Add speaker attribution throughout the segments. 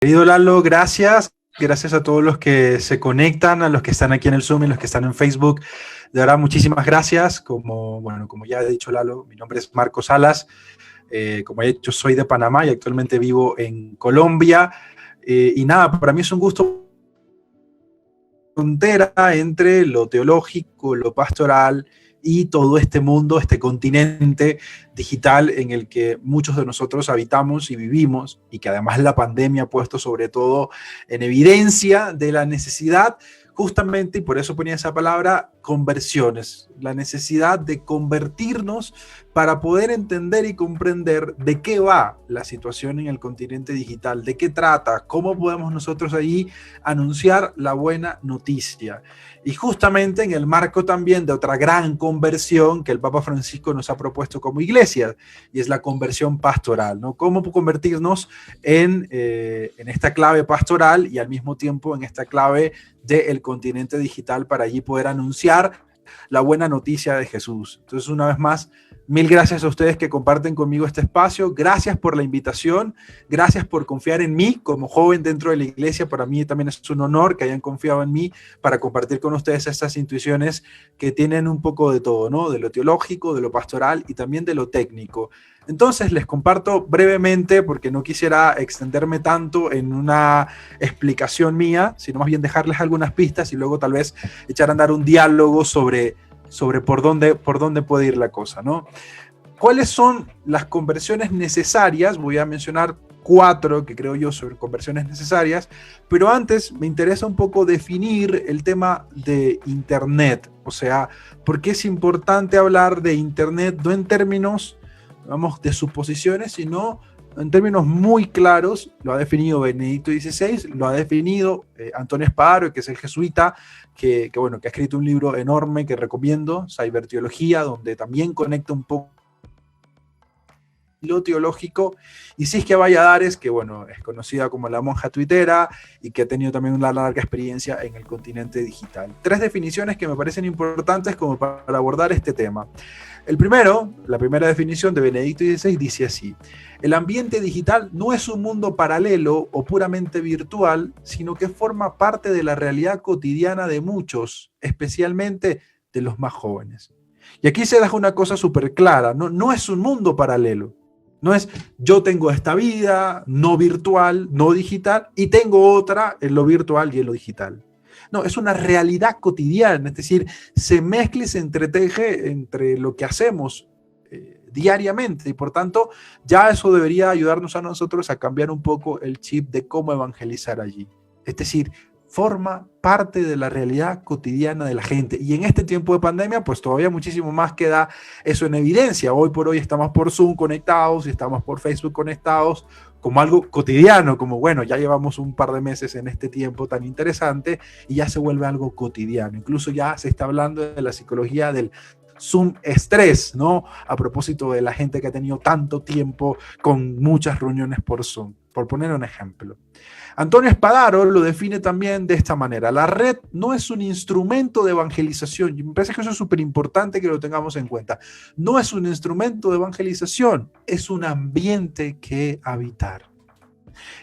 Speaker 1: Querido Lalo, gracias. Gracias a todos los que se conectan, a los que están aquí en el Zoom y los que están en Facebook. De verdad, muchísimas gracias. Como ya he dicho Lalo, mi nombre es Marco Salas. Como he dicho, soy de Panamá y actualmente vivo en Colombia. Y nada, para mí es un gusto frontera entre lo teológico, lo pastoral y todo este mundo, este continente digital en el que muchos de nosotros habitamos y vivimos, y que además la pandemia ha puesto sobre todo en evidencia de la necesidad, justamente, y por eso ponía esa palabra, conversiones, la necesidad de convertirnos para poder entender y comprender de qué va la situación en el continente digital, de qué trata, cómo podemos nosotros allí anunciar la buena noticia. Y justamente en el marco también de otra gran conversión que el Papa Francisco nos ha propuesto como iglesia, y es la conversión pastoral, ¿no? Cómo convertirnos en esta clave pastoral y al mismo tiempo en esta clave del continente digital para allí poder anunciar la buena noticia de Jesús. Entonces, una vez más, mil gracias a ustedes que comparten conmigo este espacio. Gracias por la invitación. Gracias por confiar en mí como joven dentro de la iglesia. Para mí también es un honor que hayan confiado en mí para compartir con ustedes estas intuiciones que tienen un poco de todo, ¿no? De lo teológico, de lo pastoral y también de lo técnico. Entonces les comparto brevemente, porque no quisiera extenderme tanto en una explicación mía, sino más bien dejarles algunas pistas y luego tal vez echar a andar un diálogo sobre por dónde puede ir la cosa, ¿no? ¿Cuáles son las conversiones necesarias? Voy a mencionar 4 que creo yo sobre conversiones necesarias, pero antes me interesa un poco definir el tema de Internet, o sea, ¿por qué es importante hablar de Internet no en términos, vamos, de suposiciones, sino en términos muy claros? Lo ha definido Benedicto XVI, lo ha definido Antonio Spadaro, que es el jesuita, que ha escrito un libro enorme que recomiendo, Cyberteología, donde también conecta un poco lo teológico, y Siskia Valladares, que es conocida como la monja tuitera y que ha tenido también una larga experiencia en el continente digital. 3 definiciones que me parecen importantes como para abordar este tema. La primera definición de Benedicto XVI dice así: el ambiente digital no es un mundo paralelo o puramente virtual, sino que forma parte de la realidad cotidiana de muchos, especialmente de los más jóvenes. Y aquí se deja una cosa súper clara, no es un mundo paralelo. No es yo tengo esta vida no virtual, no digital, y tengo otra en lo virtual y en lo digital. No, es una realidad cotidiana, es decir, se mezcla y se entreteje entre lo que hacemos diariamente, y por tanto ya eso debería ayudarnos a nosotros a cambiar un poco el chip de cómo evangelizar allí. Es decir, forma parte de la realidad cotidiana de la gente. Y en este tiempo de pandemia, pues todavía muchísimo más queda eso en evidencia. Hoy por hoy estamos por Zoom conectados y estamos por Facebook conectados como algo cotidiano, como ya llevamos un par de meses en este tiempo tan interesante y ya se vuelve algo cotidiano. Incluso ya se está hablando de la psicología del Zoom estrés, ¿no? A propósito de la gente que ha tenido tanto tiempo con muchas reuniones por Zoom, por poner un ejemplo. Antonio Spadaro lo define también de esta manera: la red no es un instrumento de evangelización, y me parece que eso es súper importante que lo tengamos en cuenta. No es un instrumento de evangelización, es un ambiente que habitar.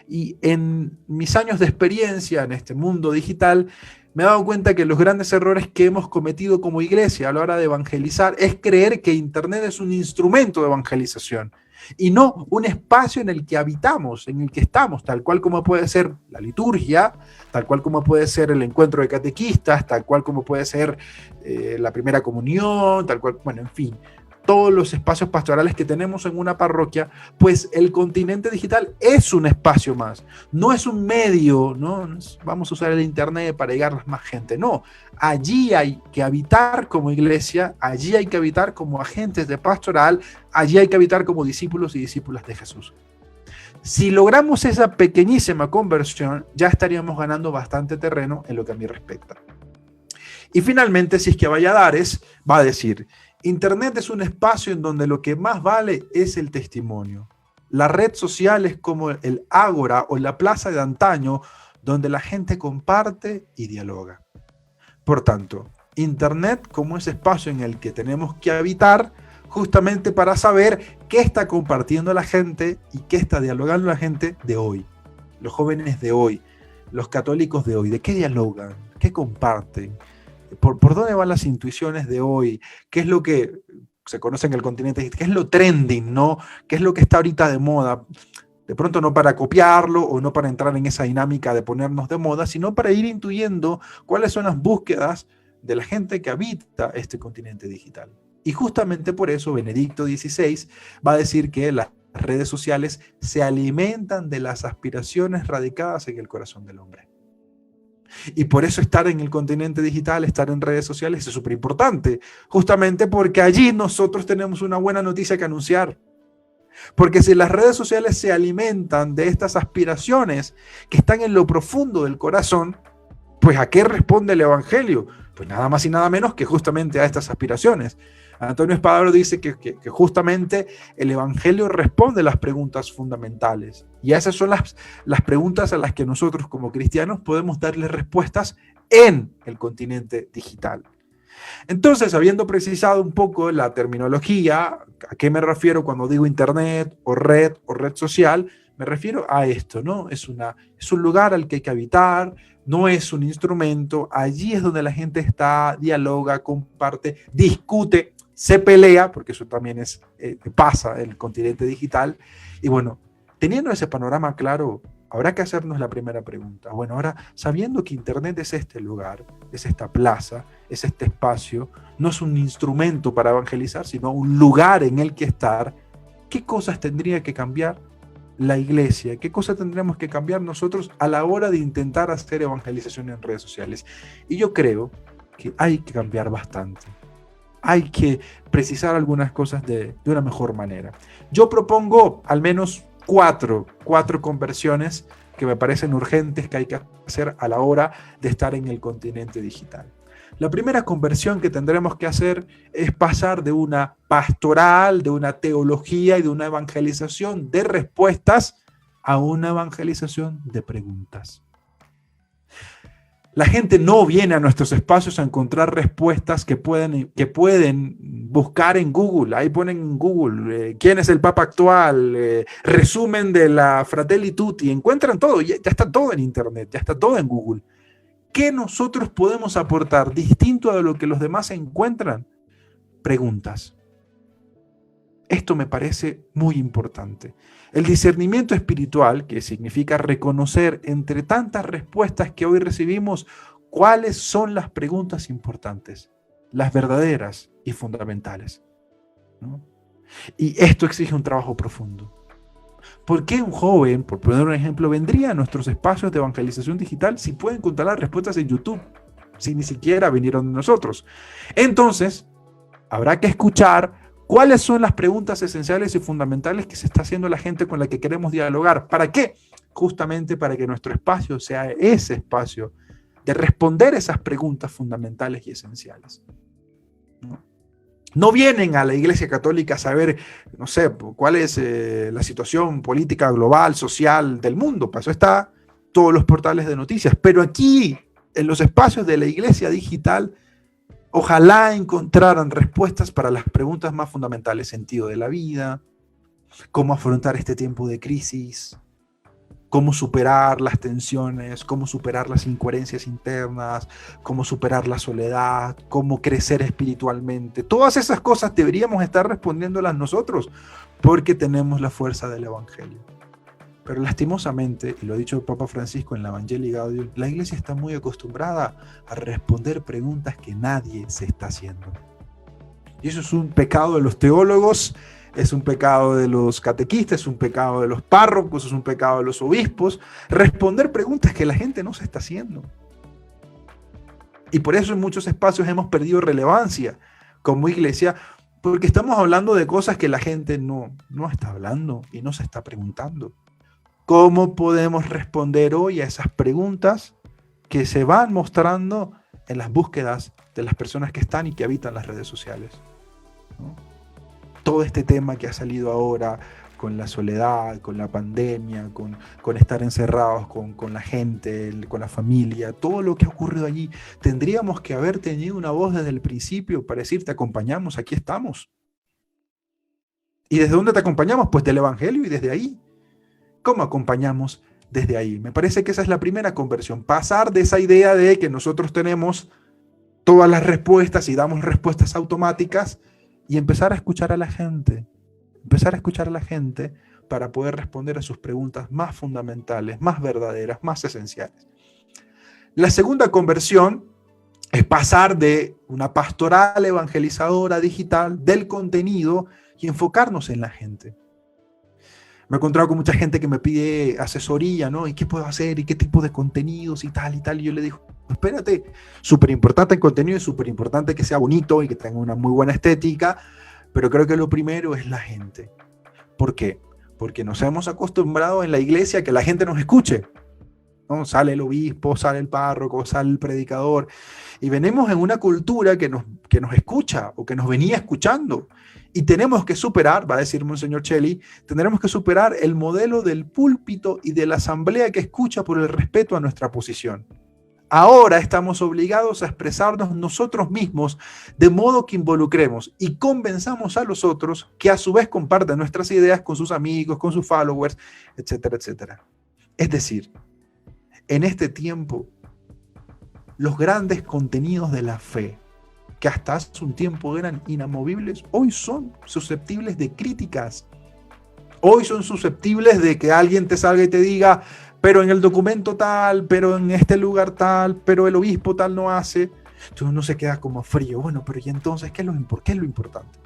Speaker 1: Y en mis años de experiencia en este mundo digital, me he dado cuenta que los grandes errores que hemos cometido como iglesia a la hora de evangelizar es creer que Internet es un instrumento de evangelización y no un espacio en el que habitamos, en el que estamos, tal cual como puede ser la liturgia, tal cual como puede ser el encuentro de catequistas, tal cual como puede ser la primera comunión, tal cual, en fin, todos los espacios pastorales que tenemos en una parroquia. Pues el continente digital es un espacio más, no es un medio, ¿no? Vamos a usar el Internet para llegar a más gente, no. Allí hay que habitar como iglesia, allí hay que habitar como agentes de pastoral, allí hay que habitar como discípulos y discípulas de Jesús. Si logramos esa pequeñísima conversión, ya estaríamos ganando bastante terreno en lo que a mí respecta. Y finalmente, Siskia Valladares va a decir: Internet es un espacio en donde lo que más vale es el testimonio. La red social es como el ágora o la plaza de antaño, donde la gente comparte y dialoga. Por tanto, Internet como ese espacio en el que tenemos que habitar, justamente para saber qué está compartiendo la gente y qué está dialogando la gente de hoy. los jóvenes de hoy, los católicos de hoy, ¿de qué dialogan? ¿Qué comparten? ¿Por dónde van las intuiciones de hoy? ¿Qué es lo que se conoce en el continente? ¿Qué es lo trending, no? ¿Qué es lo que está ahorita de moda? De pronto no para copiarlo o no para entrar en esa dinámica de ponernos de moda, sino para ir intuyendo cuáles son las búsquedas de la gente que habita este continente digital. Y justamente por eso Benedicto XVI va a decir que las redes sociales se alimentan de las aspiraciones radicadas en el corazón del hombre. Y por eso estar en el continente digital, estar en redes sociales es súper importante, justamente porque allí nosotros tenemos una buena noticia que anunciar. Porque si las redes sociales se alimentan de estas aspiraciones que están en lo profundo del corazón, pues ¿a qué responde el Evangelio? Pues nada más y nada menos que justamente a estas aspiraciones. Antonio Espadaro dice que justamente el Evangelio responde a las preguntas fundamentales. Y esas son las preguntas a las que nosotros como cristianos podemos darle respuestas en el continente digital. Entonces, habiendo precisado un poco la terminología, ¿a qué me refiero cuando digo internet o red social? Me refiero a esto, ¿no? Es un lugar al que hay que habitar, no es un instrumento. Allí es donde la gente está, dialoga, comparte, discute, se pelea, porque eso también pasa en el continente digital. Y bueno, teniendo ese panorama claro, habrá que hacernos la primera pregunta. Bueno, ahora, sabiendo que Internet es este lugar, es esta plaza, es este espacio, no es un instrumento para evangelizar, sino un lugar en el que estar, ¿qué cosas tendría que cambiar la iglesia? ¿Qué cosas tendríamos que cambiar nosotros a la hora de intentar hacer evangelización en redes sociales? Y yo creo que hay que cambiar bastante. Hay que precisar algunas cosas de una mejor manera. Yo propongo al menos cuatro conversiones que me parecen urgentes que hay que hacer a la hora de estar en el continente digital. La primera conversión que tendremos que hacer es pasar de una pastoral, de una teología y de una evangelización de respuestas a una evangelización de preguntas. La gente no viene a nuestros espacios a encontrar respuestas que pueden buscar en Google. Ahí ponen en Google quién es el Papa actual, resumen de la Fratelli Tutti. Encuentran todo, ya está todo en Internet, ya está todo en Google. ¿Qué nosotros podemos aportar distinto a lo que los demás encuentran? Preguntas. Esto me parece muy importante. El discernimiento espiritual, que significa reconocer entre tantas respuestas que hoy recibimos, cuáles son las preguntas importantes, las verdaderas y fundamentales, ¿no? Y esto exige un trabajo profundo. ¿Por qué un joven, por poner un ejemplo, vendría a nuestros espacios de evangelización digital si puede encontrar las respuestas en YouTube, si ni siquiera vinieron de nosotros? Entonces, habrá que escuchar cuáles son las preguntas esenciales y fundamentales que se está haciendo la gente con la que queremos dialogar. ¿Para qué? Justamente para que nuestro espacio sea ese espacio de responder esas preguntas fundamentales y esenciales. No vienen a la Iglesia Católica a saber, no sé, cuál es la situación política global, social del mundo. Para eso está todos los portales de noticias. Pero aquí, en los espacios de la Iglesia digital, ojalá encontraran respuestas para las preguntas más fundamentales: sentido de la vida, cómo afrontar este tiempo de crisis, cómo superar las tensiones, cómo superar las incoherencias internas, cómo superar la soledad, cómo crecer espiritualmente. Todas esas cosas deberíamos estar respondiéndolas nosotros, porque tenemos la fuerza del Evangelio. Pero lastimosamente, y lo ha dicho el Papa Francisco en la Evangelii Gaudium, la Iglesia está muy acostumbrada a responder preguntas que nadie se está haciendo. Y eso es un pecado de los teólogos, es un pecado de los catequistas, es un pecado de los párrocos, es un pecado de los obispos, responder preguntas que la gente no se está haciendo. Y por eso en muchos espacios hemos perdido relevancia como iglesia, porque estamos hablando de cosas que la gente no está hablando y no se está preguntando. ¿Cómo podemos responder hoy a esas preguntas que se van mostrando en las búsquedas de las personas que están y que habitan las redes sociales, ¿no? Todo este tema que ha salido ahora con la soledad, con la pandemia, con estar encerrados con la gente, con la familia, todo lo que ha ocurrido allí, tendríamos que haber tenido una voz desde el principio para decir: te acompañamos, aquí estamos. ¿Y desde dónde te acompañamos? Pues del Evangelio, y desde ahí. ¿Cómo acompañamos? desde ahí. Me parece que esa es la primera conversión, pasar de esa idea de que nosotros tenemos todas las respuestas y damos respuestas automáticas y empezar a escuchar a la gente, para poder responder a sus preguntas más fundamentales, más verdaderas, más esenciales. La segunda conversión es pasar de una pastoral evangelizadora digital, del contenido, y enfocarnos en la gente. Me he encontrado con mucha gente que me pide asesoría, ¿no? ¿Y qué puedo hacer? ¿Y qué tipo de contenidos? Y tal, y tal. Y yo le digo, espérate, súper importante el contenido, es súper importante que sea bonito y que tenga una muy buena estética, pero creo que lo primero es la gente. ¿Por qué? Porque nos hemos acostumbrado en la iglesia a que la gente nos escuche, ¿no? Sale el obispo, sale el párroco, sale el predicador, y venimos en una cultura que nos escucha o que nos venía escuchando. Y tenemos que superar, va a decir Monseñor Cheli, tendremos que superar el modelo del púlpito y de la asamblea que escucha por el respeto a nuestra posición. Ahora estamos obligados a expresarnos nosotros mismos de modo que involucremos y convenzamos a los otros que a su vez comparten nuestras ideas con sus amigos, con sus followers, etcétera, etcétera. Es decir, en este tiempo, los grandes contenidos de la fe, que hasta hace un tiempo eran inamovibles, hoy son susceptibles de críticas. Hoy son susceptibles de que alguien te salga y te diga, pero en el documento tal, pero en este lugar tal, pero el obispo tal no hace. Entonces uno se queda como frío. Bueno, pero ¿y entonces qué es lo importante?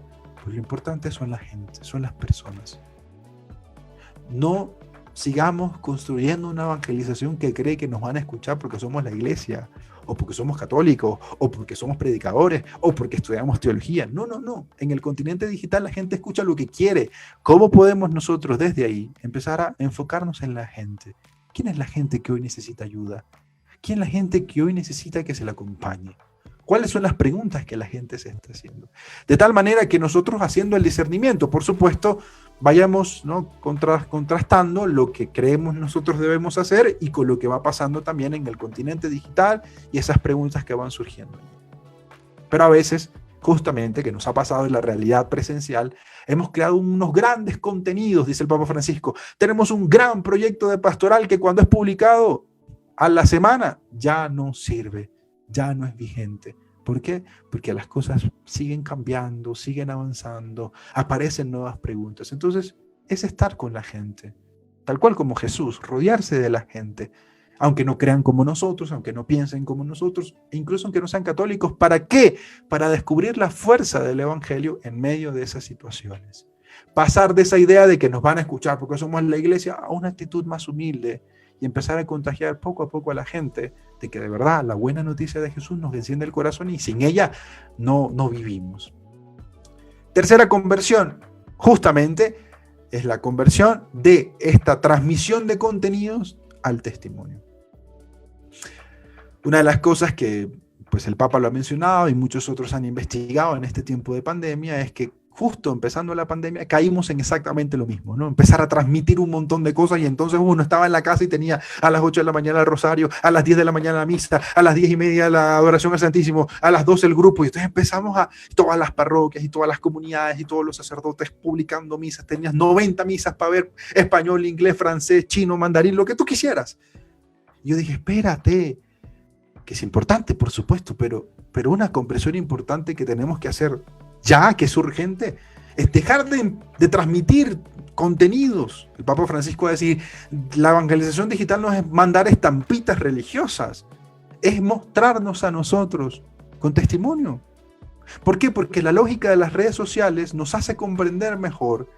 Speaker 1: Pues lo importante son la gente, son las personas. No sigamos construyendo una evangelización que cree que nos van a escuchar porque somos la iglesia, o porque somos católicos, o porque somos predicadores, o porque estudiamos teología. No, no, no. En el continente digital la gente escucha lo que quiere. ¿Cómo podemos nosotros desde ahí empezar a enfocarnos en la gente? ¿Quién es la gente que hoy necesita ayuda? ¿Quién es la gente que hoy necesita que se la acompañe? ¿Cuáles son las preguntas que la gente se está haciendo? De tal manera que nosotros, haciendo el discernimiento, por supuesto, vayamos, ¿no?, contrastando lo que creemos nosotros debemos hacer y con lo que va pasando también en el continente digital y esas preguntas que van surgiendo. Pero a veces, justamente, que nos ha pasado en la realidad presencial, hemos creado unos grandes contenidos, dice el Papa Francisco. Tenemos un gran proyecto de pastoral que cuando es publicado a la semana ya no sirve, ya no es vigente. ¿Por qué? Porque las cosas siguen cambiando, siguen avanzando, aparecen nuevas preguntas. Entonces, es estar con la gente, tal cual como Jesús, rodearse de la gente, aunque no crean como nosotros, aunque no piensen como nosotros, e incluso aunque no sean católicos. ¿Para qué? Para descubrir la fuerza del Evangelio en medio de esas situaciones. Pasar de esa idea de que nos van a escuchar porque somos la iglesia a una actitud más humilde y empezar a contagiar poco a poco a la gente de que de verdad la buena noticia de Jesús nos enciende el corazón y sin ella no vivimos. Tercera conversión, justamente, es la conversión de esta transmisión de contenidos al testimonio. Una de las cosas que pues el Papa lo ha mencionado y muchos otros han investigado en este tiempo de pandemia es que justo empezando la pandemia caímos en exactamente lo mismo, ¿no? Empezar a transmitir un montón de cosas y entonces uno estaba en la casa y tenía a las 8 de la mañana el rosario, a las 10 de la mañana la misa, a las 10:30 la adoración al Santísimo, a las 12 el grupo, y entonces empezamos a todas las parroquias y todas las comunidades y todos los sacerdotes publicando misas. Tenías 90 misas para ver español, inglés, francés, chino, mandarín, lo que tú quisieras. Y yo dije, espérate, que es importante, por supuesto, pero una conversión importante que tenemos que hacer ya, que es urgente, es dejar de transmitir contenidos. El Papa Francisco va a decir, la evangelización digital no es mandar estampitas religiosas, es mostrarnos a nosotros con testimonio. ¿Por qué? Porque la lógica de las redes sociales nos hace comprender mejor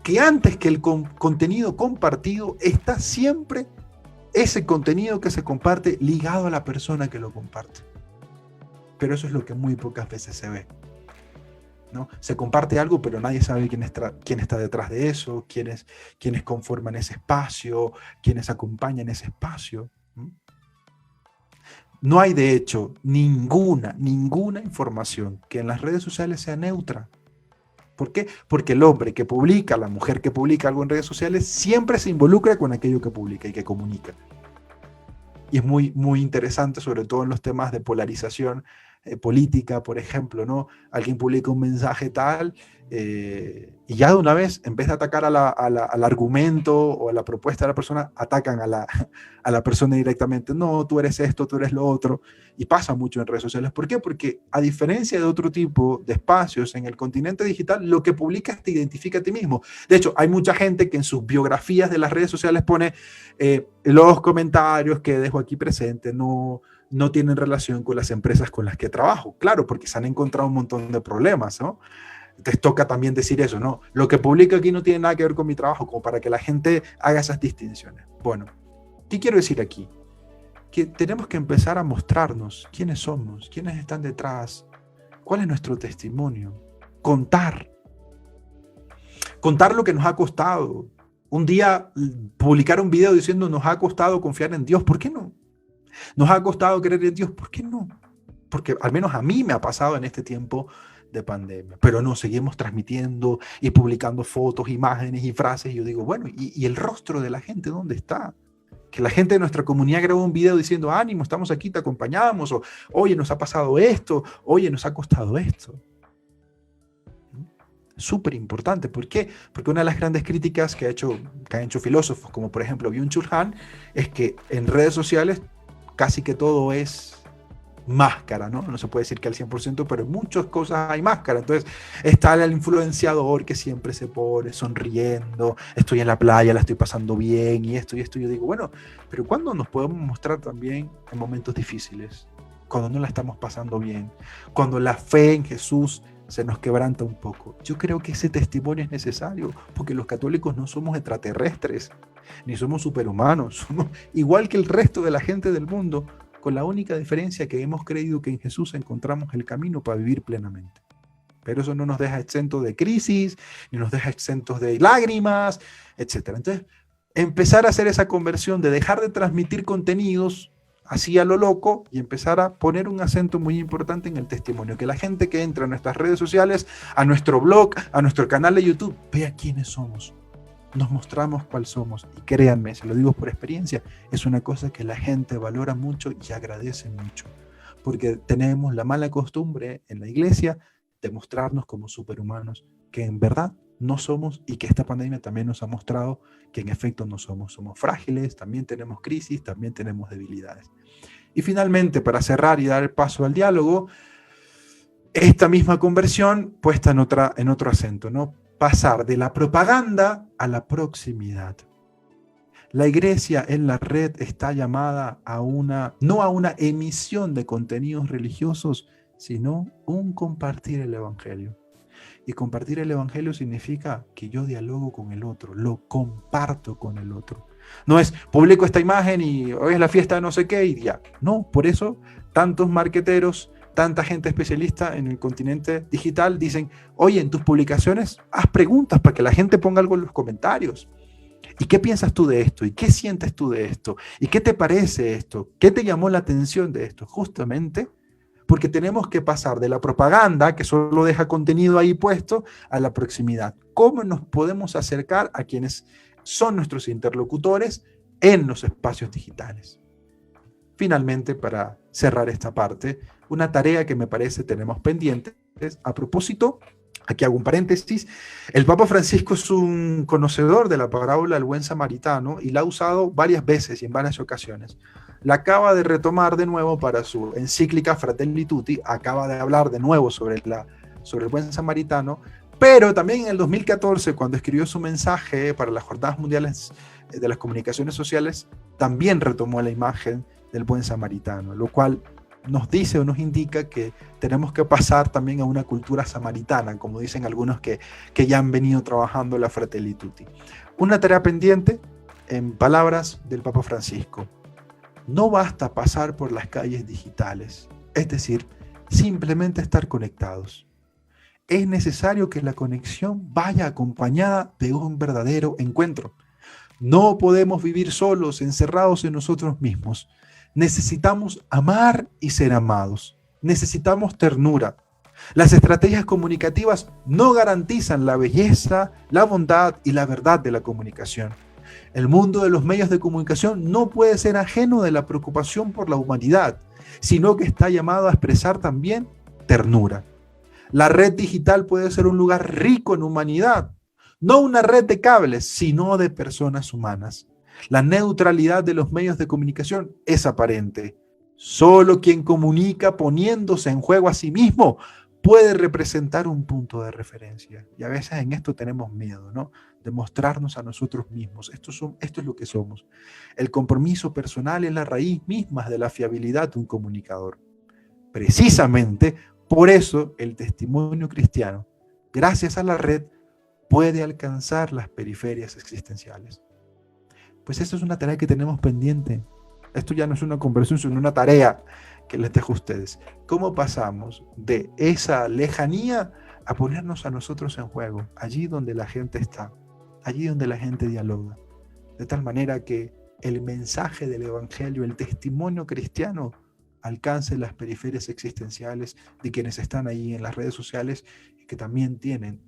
Speaker 1: que antes que el contenido compartido está siempre ese contenido que se comparte ligado a la persona que lo comparte. Pero eso es lo que muy pocas veces se ve, ¿no? Se comparte algo, pero nadie sabe quién está detrás de eso, quiénes conforman ese espacio, quiénes acompañan ese espacio. No hay, de hecho, ninguna información que en las redes sociales sea neutra. ¿Por qué? Porque el hombre que publica, la mujer que publica algo en redes sociales, siempre se involucra con aquello que publica y que comunica. Y es muy, muy interesante, sobre todo en los temas de polarización, política, por ejemplo, ¿no? Alguien publica un mensaje tal y ya de una vez, en vez de atacar al argumento o a la propuesta de la persona, atacan a la persona directamente. No, tú eres esto, tú eres lo otro. Y pasa mucho en redes sociales. ¿Por qué? Porque a diferencia de otro tipo de espacios en el continente digital, lo que publicas te identifica a ti mismo. De hecho, hay mucha gente que en sus biografías de las redes sociales pone los comentarios que dejo aquí presente no tienen relación con las empresas con las que trabajo. Claro, porque se han encontrado un montón de problemas, ¿no? Entonces toca también decir eso, ¿no? Lo que publico aquí no tiene nada que ver con mi trabajo, como para que la gente haga esas distinciones. Bueno, ¿qué quiero decir aquí? Que tenemos que empezar a mostrarnos quiénes somos, quiénes están detrás, cuál es nuestro testimonio, contar lo que nos ha costado. Un día publicar un video diciendo nos ha costado confiar en Dios, ¿por qué no? Nos ha costado creer en Dios, ¿por qué no? Porque al menos a mí me ha pasado en este tiempo de pandemia, pero no, seguimos transmitiendo y publicando fotos, imágenes y frases, y yo digo, bueno, ¿y el rostro de la gente dónde está? Que la gente de nuestra comunidad grabó un video diciendo, ánimo, estamos aquí, te acompañamos, o oye, nos ha pasado esto, oye, nos ha costado esto. Súper importante. ¿Por qué? Porque una de las grandes críticas que han hecho filósofos, como por ejemplo Byung-Chul Han, es que en redes sociales casi que todo es máscara, ¿no? No se puede decir que al 100%, pero en muchas cosas hay máscara. Entonces está el influenciador que siempre se pone sonriendo, estoy en la playa, la estoy pasando bien, y esto. Yo digo, bueno, pero ¿cuándo nos podemos mostrar también en momentos difíciles? Cuando no la estamos pasando bien, cuando la fe en Jesús se nos quebranta un poco. Yo creo que ese testimonio es necesario, porque los católicos no somos extraterrestres, ni somos superhumanos, somos igual que el resto de la gente del mundo, con la única diferencia que hemos creído que en Jesús encontramos el camino para vivir plenamente. Pero eso no nos deja exentos de crisis, ni nos deja exentos de lágrimas, etc. Entonces, empezar a hacer esa conversión de dejar de transmitir contenidos así a lo loco y empezar a poner un acento muy importante en el testimonio. Que la gente que entra a nuestras redes sociales, a nuestro blog, a nuestro canal de YouTube, vea quiénes somos. Nos mostramos cuál somos. Y créanme, se lo digo por experiencia, es una cosa que la gente valora mucho y agradece mucho. Porque tenemos la mala costumbre en la iglesia de mostrarnos como superhumanos, que en verdad no somos, y que esta pandemia también nos ha mostrado que en efecto no somos. Somos frágiles, también tenemos crisis, también tenemos debilidades. Y finalmente, para cerrar y dar el paso al diálogo, esta misma conversión puesta en otro acento, ¿no? Pasar de la propaganda a la proximidad. La iglesia en la red está llamada no a una emisión de contenidos religiosos, sino un compartir el evangelio. Y compartir el evangelio significa que yo dialogo con el otro, lo comparto con el otro. No es publico esta imagen y hoy es la fiesta de no sé qué y ya. No, por eso tantos marqueteros, tanta gente especialista en el continente digital dicen, oye, en tus publicaciones haz preguntas para que la gente ponga algo en los comentarios. ¿Y qué piensas tú de esto? ¿Y qué sientes tú de esto? ¿Y qué te parece esto? ¿Qué te llamó la atención de esto? Justamente porque tenemos que pasar de la propaganda, que solo deja contenido ahí puesto, a la proximidad. ¿Cómo nos podemos acercar a quienes son nuestros interlocutores en los espacios digitales? Finalmente, para cerrar esta parte, una tarea que me parece tenemos pendiente es, a propósito, aquí hago un paréntesis, el Papa Francisco es un conocedor de la parábola del buen samaritano y la ha usado varias veces y en varias ocasiones. La acaba de retomar de nuevo para su encíclica Fratelli Tutti, acaba de hablar de nuevo sobre el buen samaritano, pero también en el 2014, cuando escribió su mensaje para las Jornadas Mundiales de las Comunicaciones Sociales, también retomó la imagen del buen samaritano, lo cual nos dice o nos indica que tenemos que pasar también a una cultura samaritana, como dicen algunos que ya han venido trabajando la Fratelli Tutti. Una tarea pendiente, en palabras del Papa Francisco: no basta pasar por las calles digitales, es decir, simplemente estar conectados. Es necesario que la conexión vaya acompañada de un verdadero encuentro. No podemos vivir solos, encerrados en nosotros mismos. Necesitamos amar y ser amados. Necesitamos ternura. Las estrategias comunicativas no garantizan la belleza, la bondad y la verdad de la comunicación. El mundo de los medios de comunicación no puede ser ajeno de la preocupación por la humanidad, sino que está llamado a expresar también ternura. La red digital puede ser un lugar rico en humanidad, no una red de cables, sino de personas humanas. La neutralidad de los medios de comunicación es aparente. Solo quien comunica poniéndose en juego a sí mismo puede representar un punto de referencia. Y a veces en esto tenemos miedo, ¿no? De mostrarnos a nosotros mismos. Esto es lo que somos. El compromiso personal es la raíz misma de la fiabilidad de un comunicador. Precisamente por eso el testimonio cristiano, gracias a la red, puede alcanzar las periferias existenciales. Pues esto es una tarea que tenemos pendiente. Esto ya no es una conversión, sino una tarea que les dejo a ustedes. ¿Cómo pasamos de esa lejanía a ponernos a nosotros en juego, allí donde la gente está, allí donde la gente dialoga? De tal manera que el mensaje del Evangelio, el testimonio cristiano, alcance las periferias existenciales de quienes están ahí en las redes sociales y que también tienen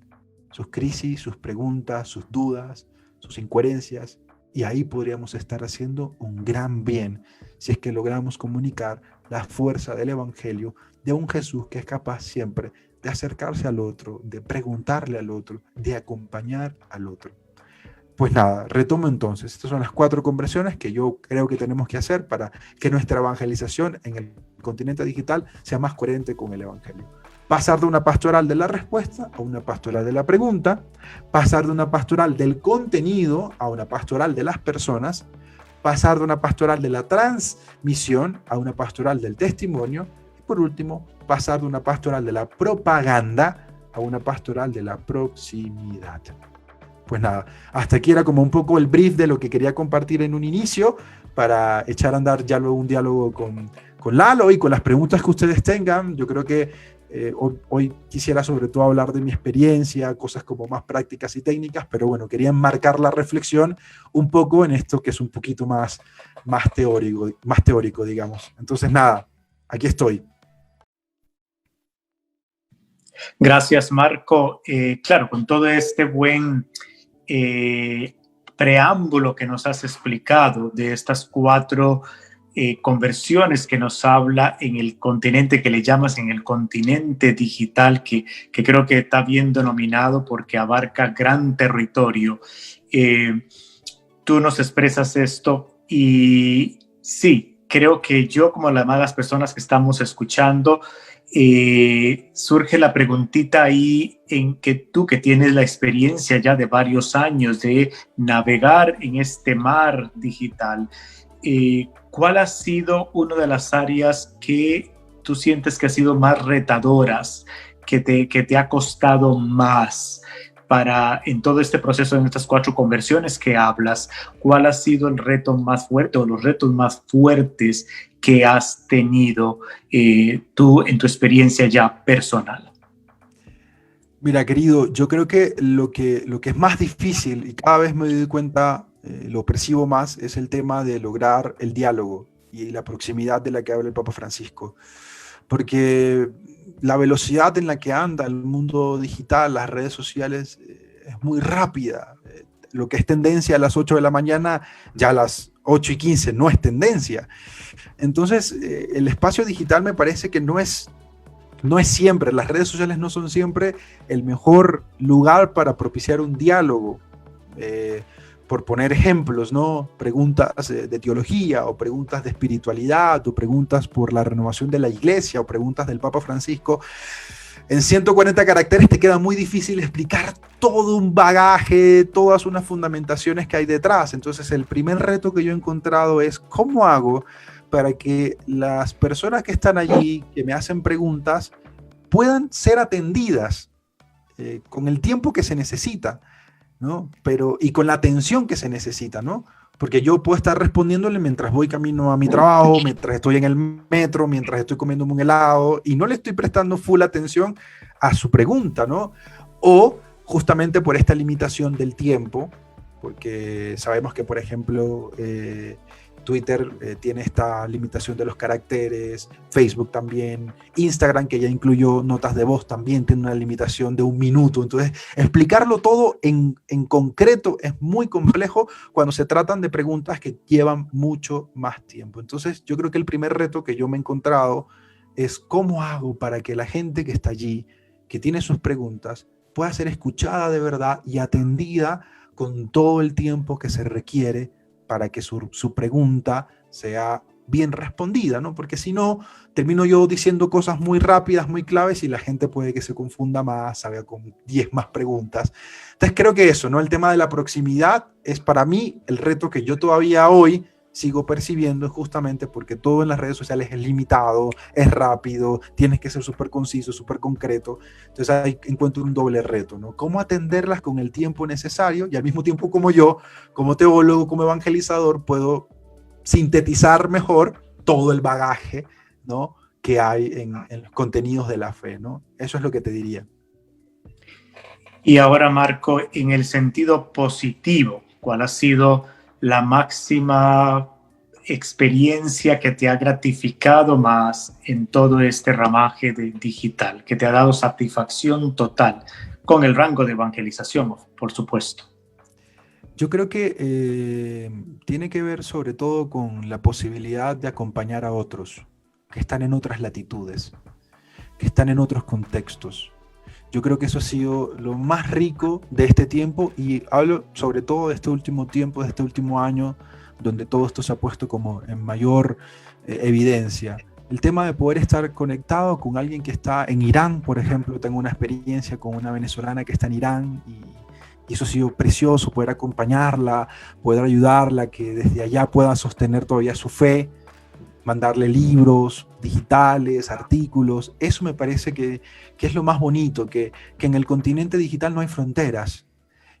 Speaker 1: sus crisis, sus preguntas, sus dudas, sus incoherencias. Y ahí podríamos estar haciendo un gran bien si es que logramos comunicar la fuerza del Evangelio de un Jesús que es capaz siempre de acercarse al otro, de preguntarle al otro, de acompañar al otro. Pues nada, retomo entonces. Estas son las 4 conversiones que yo creo que tenemos que hacer para que nuestra evangelización en el continente digital sea más coherente con el Evangelio. Pasar de una pastoral de la respuesta a una pastoral de la pregunta, pasar de una pastoral del contenido a una pastoral de las personas, pasar de una pastoral de la transmisión a una pastoral del testimonio, y por último, pasar de una pastoral de la propaganda a una pastoral de la proximidad. Pues nada, hasta aquí era como un poco el brief de lo que quería compartir en un inicio para echar a andar ya luego un diálogo con Lalo y con las preguntas que ustedes tengan. Yo creo que hoy quisiera sobre todo hablar de mi experiencia, cosas como más prácticas y técnicas, pero bueno, quería enmarcar la reflexión un poco en esto que es un poquito más teórico, digamos. Entonces nada, aquí estoy.
Speaker 2: Gracias, Marco. Claro, con todo este buen preámbulo que nos has explicado de estas 4 conversiones que nos habla en el continente que le llamas en el continente digital, que creo que está bien denominado porque abarca gran territorio. Tú nos expresas esto y sí, creo que yo como las demás personas que estamos escuchando, surge la preguntita ahí en que tú que tienes la experiencia ya de varios años de navegar en este mar digital, ¿cuál ha sido una de las áreas que tú sientes que ha sido más retadoras, que te ha costado más en todo este proceso, en estas 4 conversiones que hablas? ¿Cuál ha sido el reto más fuerte o los retos más fuertes que has tenido tú en tu experiencia ya personal?
Speaker 1: Mira, querido, yo creo que lo que es más difícil, y cada vez me doy cuenta, lo percibo más, es el tema de lograr el diálogo y la proximidad de la que habla el Papa Francisco. Porque la velocidad en la que anda el mundo digital, las redes sociales, es muy rápida. Lo que es tendencia a las 8 de la mañana, ya a las 8:15 no es tendencia. Entonces, el espacio digital me parece que no es siempre, las redes sociales no son siempre el mejor lugar para propiciar un diálogo. Por poner ejemplos, ¿no? Preguntas de teología o preguntas de espiritualidad o preguntas por la renovación de la iglesia o preguntas del Papa Francisco. En 140 caracteres te queda muy difícil explicar todo un bagaje, todas unas fundamentaciones que hay detrás. Entonces el primer reto que yo he encontrado es ¿cómo hago para que las personas que están allí, que me hacen preguntas, puedan ser atendidas con el tiempo que se necesita, ¿no? Y con la atención que se necesita, ¿no? Porque yo puedo estar respondiéndole mientras voy camino a mi trabajo, mientras estoy en el metro, mientras estoy comiéndome un helado, y no le estoy prestando full atención a su pregunta, ¿no? O justamente por esta limitación del tiempo, porque sabemos que, por ejemplo, Twitter tiene esta limitación de los caracteres, Facebook también, Instagram, que ya incluyó notas de voz, también tiene una limitación de 1 minuto. Entonces, explicarlo todo en concreto es muy complejo cuando se tratan de preguntas que llevan mucho más tiempo. Entonces, yo creo que el primer reto que yo me he encontrado es cómo hago para que la gente que está allí, que tiene sus preguntas, pueda ser escuchada de verdad y atendida con todo el tiempo que se requiere para que su pregunta sea bien respondida, ¿no? Porque si no, termino yo diciendo cosas muy rápidas, muy claves, y la gente puede que se confunda más, salga con 10 más preguntas. Entonces creo que eso, ¿no? El tema de la proximidad es para mí el reto que yo todavía hoy sigo percibiendo, justamente porque todo en las redes sociales es limitado, es rápido, tienes que ser súper conciso, súper concreto. Entonces ahí encuentro un doble reto, ¿no? Cómo atenderlas con el tiempo necesario y al mismo tiempo como yo, como teólogo, como evangelizador, puedo sintetizar mejor todo el bagaje, ¿no?, que hay en los contenidos de la fe, ¿no? Eso es lo que te diría.
Speaker 2: Y ahora, Marco, en el sentido positivo, ¿cuál ha sido la máxima experiencia que te ha gratificado más en todo este ramaje digital, que te ha dado satisfacción total con el rango de evangelización, por supuesto?
Speaker 1: Yo creo que tiene que ver sobre todo con la posibilidad de acompañar a otros que están en otras latitudes, que están en otros contextos. Yo creo que eso ha sido lo más rico de este tiempo, y hablo sobre todo de este último tiempo, de este último año, donde todo esto se ha puesto como en mayor evidencia. El tema de poder estar conectado con alguien que está en Irán, por ejemplo. Tengo una experiencia con una venezolana que está en Irán, y eso ha sido precioso, poder acompañarla, poder ayudarla, que desde allá pueda sostener todavía su fe, mandarle libros digitales, artículos. Eso me parece que es lo más bonito, que en el continente digital no hay fronteras.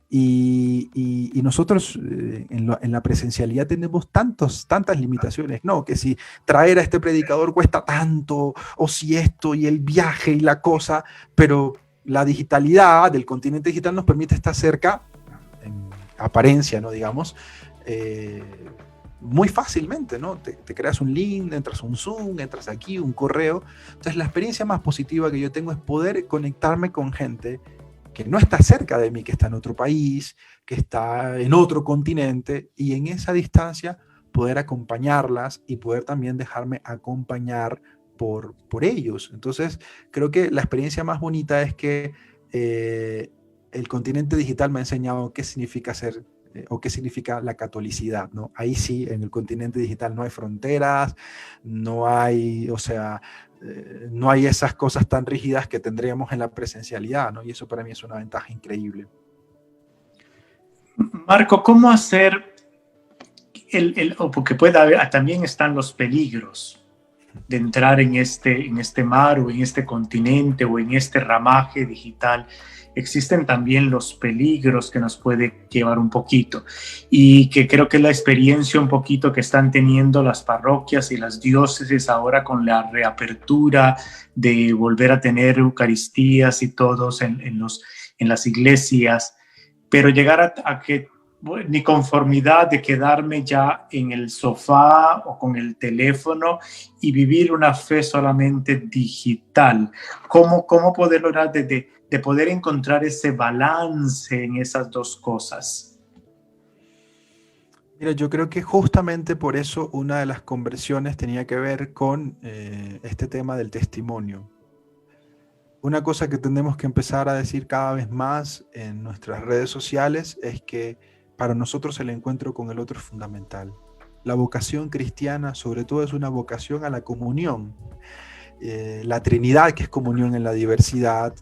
Speaker 1: Y nosotros en la presencialidad tenemos tantas limitaciones, ¿no? Que si traer a este predicador cuesta tanto, o si esto y el viaje y la cosa, pero la digitalidad del continente digital nos permite estar cerca, en apariencia, ¿no? Digamos, muy fácilmente, ¿no? Te creas un link, entras a un Zoom, entras aquí, un correo. Entonces la experiencia más positiva que yo tengo es poder conectarme con gente que no está cerca de mí, que está en otro país, que está en otro continente, y en esa distancia poder acompañarlas y poder también dejarme acompañar por ellos. Entonces, creo que la experiencia más bonita es que el continente digital me ha enseñado qué significa ser o qué significa la catolicidad, ¿no? Ahí sí, en el continente digital no hay fronteras, no hay, o sea, no hay esas cosas tan rígidas que tendríamos en la presencialidad, ¿no? Y eso para mí es una ventaja increíble.
Speaker 2: Marco, ¿cómo hacer porque puede haber, también están los peligros de entrar en este mar o en este continente o en este ramaje digital? Existen también los peligros que nos puede llevar un poquito, y que creo que la experiencia un poquito que están teniendo las parroquias y las diócesis ahora con la reapertura de volver a tener eucaristías y todos en las iglesias, pero llegar a que ni conformidad de quedarme ya en el sofá o con el teléfono y vivir una fe solamente digital. ¿Cómo poder lograr de poder encontrar ese balance en esas dos cosas?
Speaker 1: Mira, yo creo que justamente por eso una de las conversiones tenía que ver con este tema del testimonio. Una cosa que tenemos que empezar a decir cada vez más en nuestras redes sociales es que para nosotros el encuentro con el otro es fundamental. La vocación cristiana sobre todo es una vocación a la comunión. La Trinidad, que es comunión en la diversidad,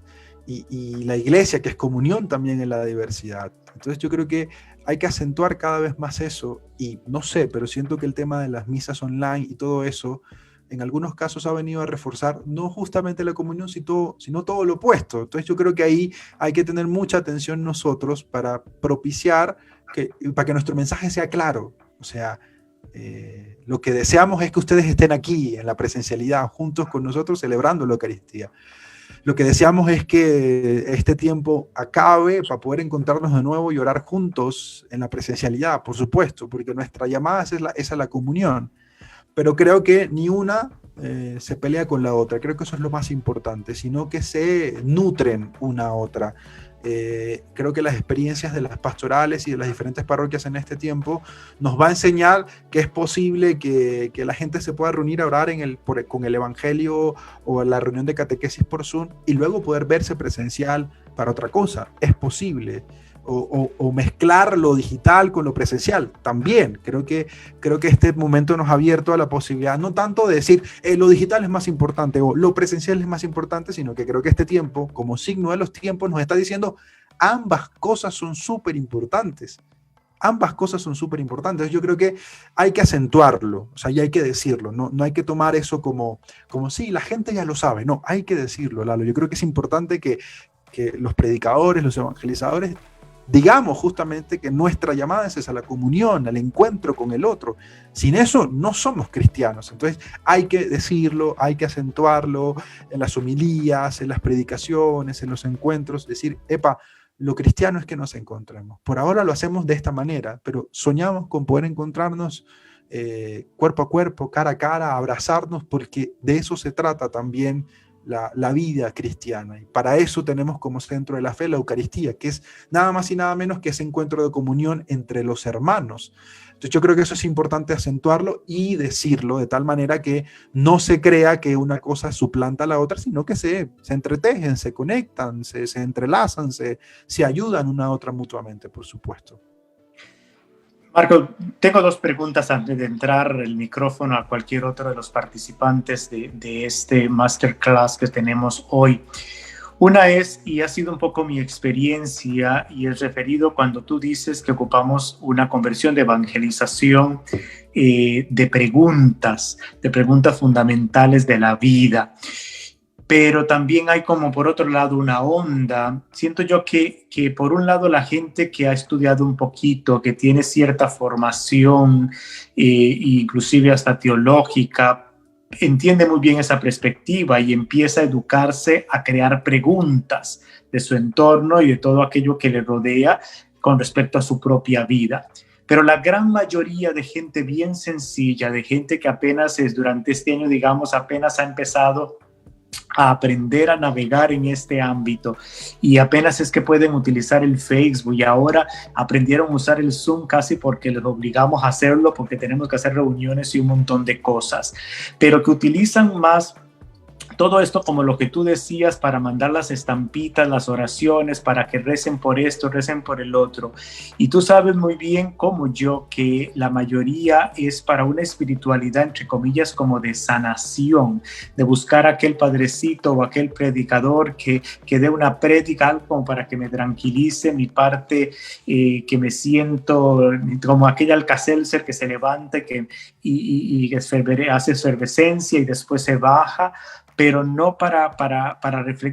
Speaker 1: y la Iglesia, que es comunión también en la diversidad. Entonces yo creo que hay que acentuar cada vez más eso, y no sé, pero siento que el tema de las misas online y todo eso, en algunos casos ha venido a reforzar no justamente la comunión, sino todo lo opuesto. Entonces yo creo que ahí hay que tener mucha atención nosotros para propiciar, para que nuestro mensaje sea claro. O sea, lo que deseamos es que ustedes estén aquí en la presencialidad juntos con nosotros celebrando la Eucaristía. Lo que deseamos es que este tiempo acabe para poder encontrarnos de nuevo y orar juntos en la presencialidad, por supuesto, porque nuestra llamada es a la comunión. Pero creo que ni una se pelea con la otra. Creo que eso es lo más importante, sino que se nutren una a otra. Creo que las experiencias de las pastorales y de las diferentes parroquias en este tiempo nos va a enseñar que es posible que la gente se pueda reunir a orar con el Evangelio o en la reunión de catequesis por Zoom y luego poder verse presencial para otra cosa. Es posible. O mezclar lo digital con lo presencial también. Creo que este momento nos ha abierto a la posibilidad, no tanto de decir lo digital es más importante o lo presencial es más importante, sino que creo que este tiempo, como signo de los tiempos, nos está diciendo ambas cosas son súper importantes. Ambas cosas son súper importantes. Yo creo que hay que acentuarlo, o sea, y hay que decirlo. No hay que tomar eso como sí, la gente ya lo sabe. No, hay que decirlo, Lalo. Yo creo que es importante que los predicadores, los evangelizadores, digamos justamente que nuestra llamada es a la comunión, al encuentro con el otro. Sin eso no somos cristianos. Entonces hay que decirlo, hay que acentuarlo en las homilías, en las predicaciones, en los encuentros, decir, lo cristiano es que nos encontremos. Por ahora lo hacemos de esta manera, pero soñamos con poder encontrarnos cuerpo a cuerpo, cara a cara, abrazarnos, porque de eso se trata también la vida cristiana. Y para eso tenemos como centro de la fe la Eucaristía, que es nada más y nada menos que ese encuentro de comunión entre los hermanos. Entonces yo creo que eso es importante acentuarlo y decirlo de tal manera que no se crea que una cosa suplanta a la otra, sino que se entretejen, se conectan, se entrelazan, se ayudan una a otra mutuamente, por supuesto.
Speaker 2: Marco, tengo dos preguntas antes de entrar el micrófono a cualquier otro de los participantes de este masterclass que tenemos hoy. Una es, y ha sido un poco mi experiencia, y es referido cuando tú dices que ocupamos una conversión de evangelización de preguntas fundamentales de la vida. Pero también hay como por otro lado una onda. Siento yo que por un lado la gente que ha estudiado un poquito, que tiene cierta formación, inclusive hasta teológica, entiende muy bien esa perspectiva y empieza a educarse, a crear preguntas de su entorno y de todo aquello que le rodea con respecto a su propia vida. Pero la gran mayoría de gente bien sencilla, de gente que apenas durante este año, digamos, apenas ha empezado a aprender a navegar en este ámbito y apenas es que pueden utilizar el Facebook y ahora aprendieron a usar el Zoom casi porque les obligamos a hacerlo porque tenemos que hacer reuniones y un montón de cosas, pero que utilizan más todo esto como lo que tú decías para mandar las estampitas, las oraciones, para que recen por esto, recen por el otro. Y tú sabes muy bien como yo que la mayoría es para una espiritualidad, entre comillas, como de sanación, de buscar aquel padrecito o aquel predicador que dé una prédica, algo como para que me tranquilice mi parte, que me siento como aquel Alka-Seltzer que se levanta y hace efervescencia y después se baja, pero no para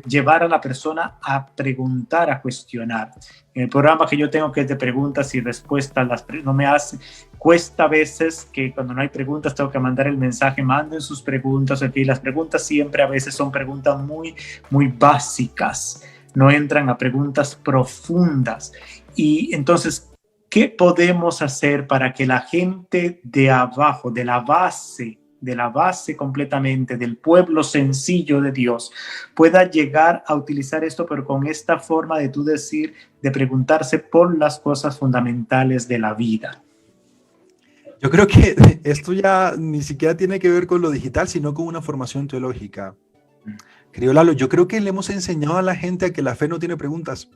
Speaker 2: llevar a la persona a preguntar, a cuestionar. En el programa que yo tengo, que es de preguntas y respuestas, no me hace, cuesta a veces que cuando no hay preguntas tengo que mandar el mensaje, manden sus preguntas, y las preguntas siempre a veces son preguntas muy, muy básicas, no entran a preguntas profundas. Y entonces, ¿qué podemos hacer para que la gente de abajo, de la base completamente, del pueblo sencillo de Dios, pueda llegar a utilizar esto, pero con esta forma de tú decir, de preguntarse por las cosas fundamentales de la vida?
Speaker 1: Yo creo que esto ya ni siquiera tiene que ver con lo digital, sino con una formación teológica. Querido Lalo, yo creo que le hemos enseñado a la gente a que la fe no tiene preguntas.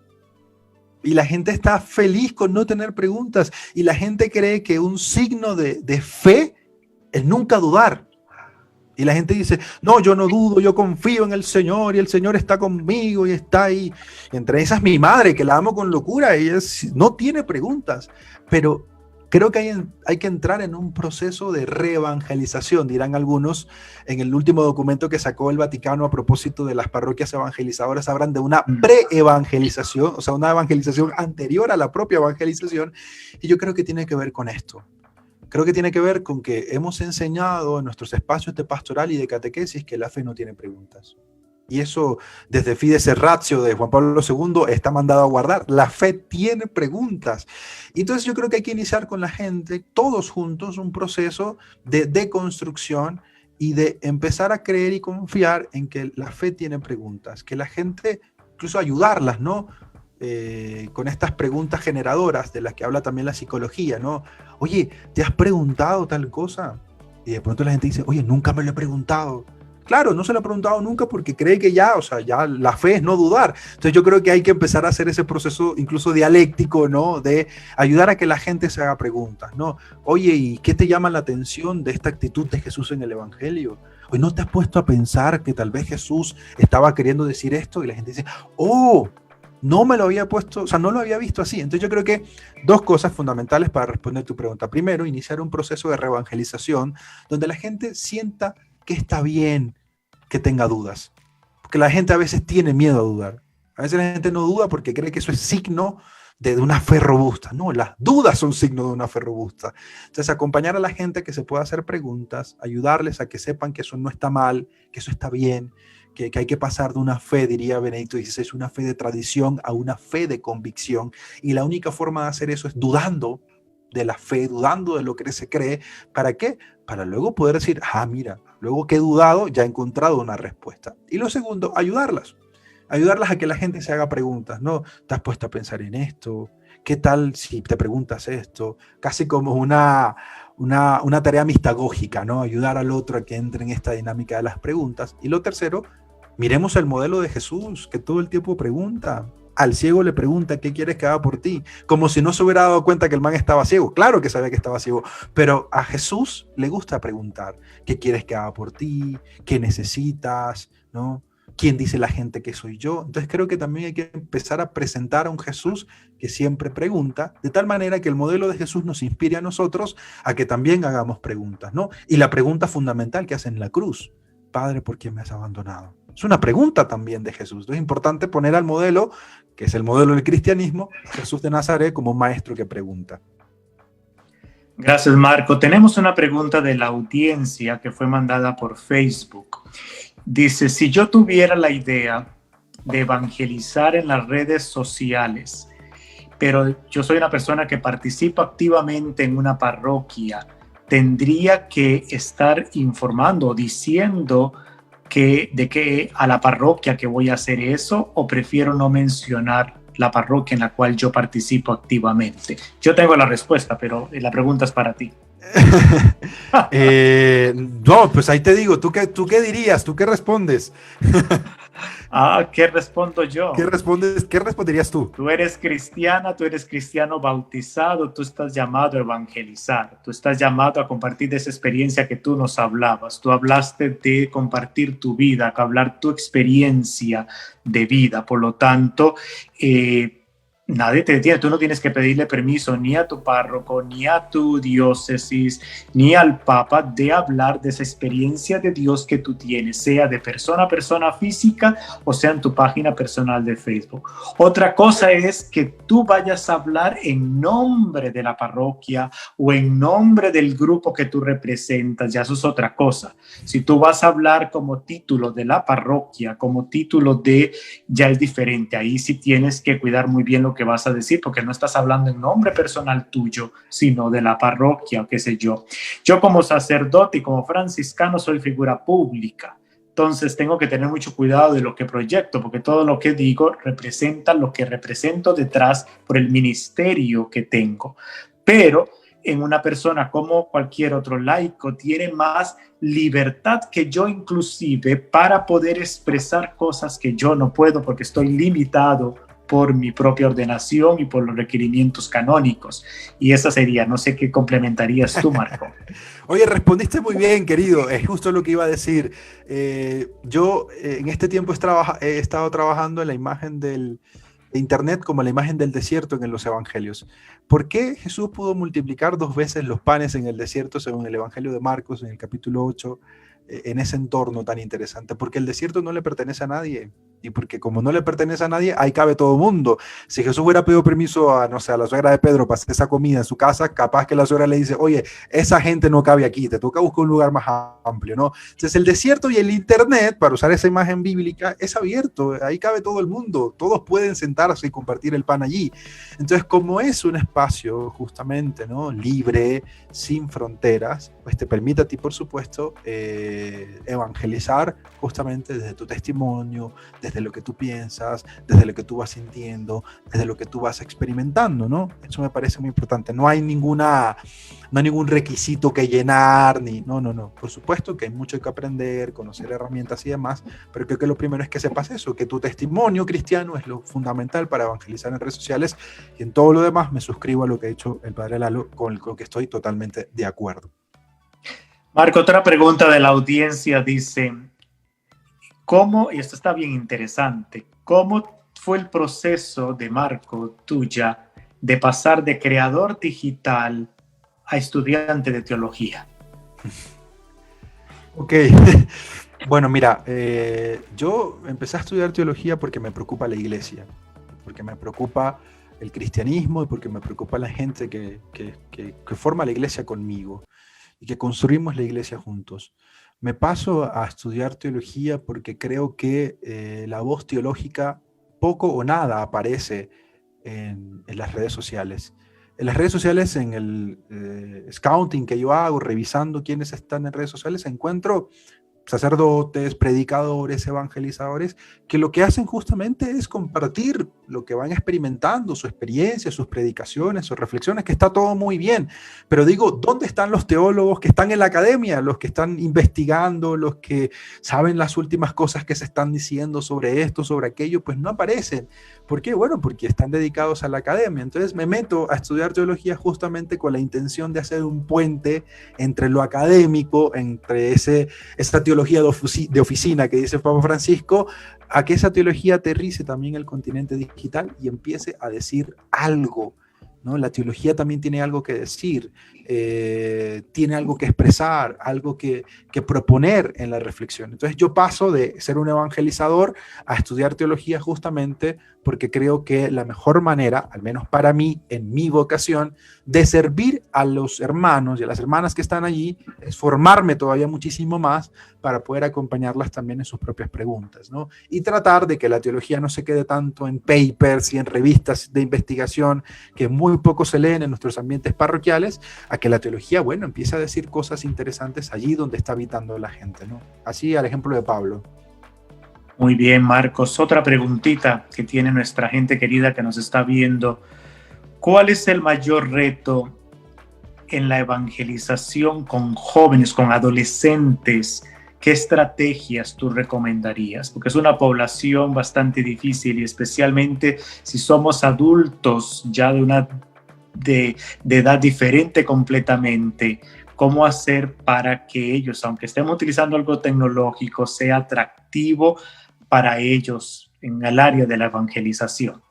Speaker 1: Y la gente está feliz con no tener preguntas. Y la gente cree que un signo de fe es nunca dudar. Y la gente dice, no, yo no dudo, yo confío en el Señor y el Señor está conmigo y está ahí. Y entre esas mi madre, que la amo con locura, ella no tiene preguntas. Pero creo que hay que entrar en un proceso de reevangelización, dirán algunos. En el último documento que sacó el Vaticano a propósito de las parroquias evangelizadoras, hablan de una pre-evangelización, o sea, una evangelización anterior a la propia evangelización. Y yo creo que tiene que ver con esto. Creo que tiene que ver con que hemos enseñado en nuestros espacios de pastoral y de catequesis que la fe no tiene preguntas. Y eso, desde Fides et Ratio de Juan Pablo II, está mandado a guardar. La fe tiene preguntas. Y entonces yo creo que hay que iniciar con la gente, todos juntos, un proceso de deconstrucción y de empezar a creer y confiar en que la fe tiene preguntas, que la gente, incluso ayudarlas, ¿no? Con estas preguntas generadoras de las que habla también la psicología, ¿no? Oye, ¿te has preguntado tal cosa? Y de pronto la gente dice, oye, nunca me lo he preguntado. Claro, no se lo ha preguntado nunca porque cree que ya, o sea, ya la fe es no dudar. Entonces yo creo que hay que empezar a hacer ese proceso incluso dialéctico, ¿no? De ayudar a que la gente se haga preguntas, ¿no? Oye, ¿y qué te llama la atención de esta actitud de Jesús en el Evangelio? Hoy no te has puesto a pensar que tal vez Jesús estaba queriendo decir esto y la gente dice, oh, no me lo había puesto, o sea, no lo había visto así. Entonces yo creo que dos cosas fundamentales para responder tu pregunta. Primero, iniciar un proceso de reevangelización donde la gente sienta que está bien que tenga dudas. Porque la gente a veces tiene miedo a dudar. A veces la gente no duda porque cree que eso es signo de una fe robusta. No, las dudas son signo de una fe robusta. Entonces, acompañar a la gente a que se pueda hacer preguntas, ayudarles a que sepan que eso no está mal, que eso está bien, que hay que pasar de una fe, diría Benedicto XVI, una fe de tradición a una fe de convicción. Y la única forma de hacer eso es dudando de la fe, dudando de lo que se cree. ¿Para qué? Para luego poder decir, mira, luego que he dudado, ya he encontrado una respuesta. Y lo segundo, ayudarlas a que la gente se haga preguntas, ¿no? ¿Te has puesto a pensar en esto? ¿Qué tal si te preguntas esto? Casi como una tarea mistagógica, ¿no? Ayudar al otro a que entre en esta dinámica de las preguntas. Y lo tercero, miremos el modelo de Jesús, que todo el tiempo pregunta. Al ciego le pregunta, ¿qué quieres que haga por ti? Como si no se hubiera dado cuenta que el man estaba ciego. Claro que sabía que estaba ciego, pero a Jesús le gusta preguntar, ¿qué quieres que haga por ti? ¿Qué necesitas? ¿No? ¿Quién dice la gente que soy yo? Entonces creo que también hay que empezar a presentar a un Jesús que siempre pregunta, de tal manera que el modelo de Jesús nos inspire a nosotros a que también hagamos preguntas, ¿no? Y la pregunta fundamental que hace en la cruz, Padre, ¿por qué me has abandonado? Es una pregunta también de Jesús. Entonces es importante poner al modelo, que es el modelo del cristianismo, Jesús de Nazaret, como un maestro que pregunta.
Speaker 2: Gracias, Marco. Tenemos una pregunta de la audiencia que fue mandada por Facebook. Dice, si yo tuviera la idea de evangelizar en las redes sociales, pero yo soy una persona que participa activamente en una parroquia, ¿tendría que estar informando o diciendo de que a la parroquia que voy a hacer eso, o prefiero no mencionar la parroquia en la cual yo participo activamente? Yo tengo la respuesta, pero la pregunta es para ti.
Speaker 1: No, pues ahí te digo, ¿tú qué dirías? ¿Tú qué respondes?
Speaker 2: ¿Qué respondo yo?
Speaker 1: ¿Qué responderías tú?
Speaker 2: Tú eres cristiana, tú eres cristiano bautizado, tú estás llamado a evangelizar, tú estás llamado a compartir esa experiencia que tú nos hablabas. Tú hablaste de compartir tu vida, hablar tu experiencia de vida. Por lo tanto, nadie te detiene. Tú no tienes que pedirle permiso ni a tu párroco, ni a tu diócesis, ni al papa de hablar de esa experiencia de Dios que tú tienes, sea de persona a persona física o sea en tu página personal de Facebook. Otra cosa es que tú vayas a hablar en nombre de la parroquia o en nombre del grupo que tú representas. Ya eso es otra cosa. Si tú vas a hablar como título de la parroquia, como título de, ya es diferente. Ahí sí tienes que cuidar muy bien lo que vas a decir, porque no estás hablando en nombre personal tuyo, sino de la parroquia o qué sé yo. Yo como sacerdote y como franciscano soy figura pública, entonces tengo que tener mucho cuidado de lo que proyecto, porque todo lo que digo representa lo que represento detrás por el ministerio que tengo. Pero en una persona como cualquier otro laico tiene más libertad que yo, inclusive para poder expresar cosas que yo no puedo porque estoy limitado por mi propia ordenación y por los requerimientos canónicos. Y esa sería, no sé qué complementarías tú, Marco.
Speaker 1: Oye, respondiste muy bien, querido. Es justo lo que iba a decir. Yo en este tiempo he estado trabajando en la imagen de Internet como la imagen del desierto en los evangelios. ¿Por qué Jesús pudo multiplicar 2 veces los panes en el desierto según el evangelio de Marcos en el capítulo 8? En ese entorno tan interesante, porque el desierto no le pertenece a nadie. Y porque como no le pertenece a nadie, ahí cabe todo el mundo. Si Jesús hubiera pedido permiso a, no sé, a la suegra de Pedro para hacer esa comida en su casa, capaz que la suegra le dice, oye, esa gente no cabe aquí, te toca buscar un lugar más amplio, ¿no? Entonces el desierto y el internet, para usar esa imagen bíblica, es abierto, ahí cabe todo el mundo, todos pueden sentarse y compartir el pan allí. Entonces, como es un espacio justamente, ¿no?, libre, sin fronteras, pues te permite a ti, por supuesto, evangelizar justamente desde tu testimonio, desde lo que tú piensas, desde lo que tú vas sintiendo, desde lo que tú vas experimentando, ¿no? Eso me parece muy importante. No hay ningún requisito que llenar, no. Por supuesto que hay mucho que aprender, conocer herramientas y demás, pero creo que lo primero es que sepas eso, que tu testimonio cristiano es lo fundamental para evangelizar en redes sociales, y en todo lo demás me suscribo a lo que ha dicho el padre Lalo, con lo que estoy totalmente de acuerdo.
Speaker 2: Marco, otra pregunta de la audiencia dice, ¿cómo, y esto está bien interesante, cómo fue el proceso de Marco, tuya, de pasar de creador digital a estudiante de teología?
Speaker 1: Ok, bueno, mira, yo empecé a estudiar teología porque me preocupa la iglesia, porque me preocupa el cristianismo y porque me preocupa la gente que forma la iglesia conmigo y que construimos la iglesia juntos. Me paso a estudiar teología porque creo que la voz teológica poco o nada aparece en las redes sociales. En las redes sociales, en el scouting que yo hago, revisando quiénes están en redes sociales, encuentro sacerdotes, predicadores, evangelizadores, que lo que hacen justamente es compartir lo que van experimentando, su experiencia, sus predicaciones, sus reflexiones, que está todo muy bien. Pero digo, ¿dónde están los teólogos que están en la academia, los que están investigando, los que saben las últimas cosas que se están diciendo sobre esto, sobre aquello? Pues no aparecen. ¿Por qué? Bueno, porque están dedicados a la academia. Entonces me meto a estudiar teología justamente con la intención de hacer un puente entre lo académico, entre esa teología de oficina que dice Papa Francisco, a que esa teología aterrice también en el continente digital y empiece a decir algo, ¿no? La teología también tiene algo que decir, tiene algo que expresar, algo que proponer en la reflexión. Entonces yo paso de ser un evangelizador a estudiar teología justamente porque creo que la mejor manera, al menos para mí, en mi vocación, de servir a los hermanos y a las hermanas que están allí, es formarme todavía muchísimo más para poder acompañarlas también en sus propias preguntas, ¿no? Y tratar de que la teología no se quede tanto en papers y en revistas de investigación que muy poco se leen en nuestros ambientes parroquiales, a que la teología, bueno, empiece a decir cosas interesantes allí donde está habitando la gente, ¿no? Así al ejemplo de Pablo.
Speaker 2: Muy bien, Marcos. Otra preguntita que tiene nuestra gente querida que nos está viendo. ¿Cuál es el mayor reto en la evangelización con jóvenes, con adolescentes? ¿Qué estrategias tú recomendarías? Porque es una población bastante difícil y especialmente si somos adultos ya de edad diferente completamente. ¿Cómo hacer para que ellos, aunque estemos utilizando algo tecnológico, sea atractivo para ellos en el área de la evangelización?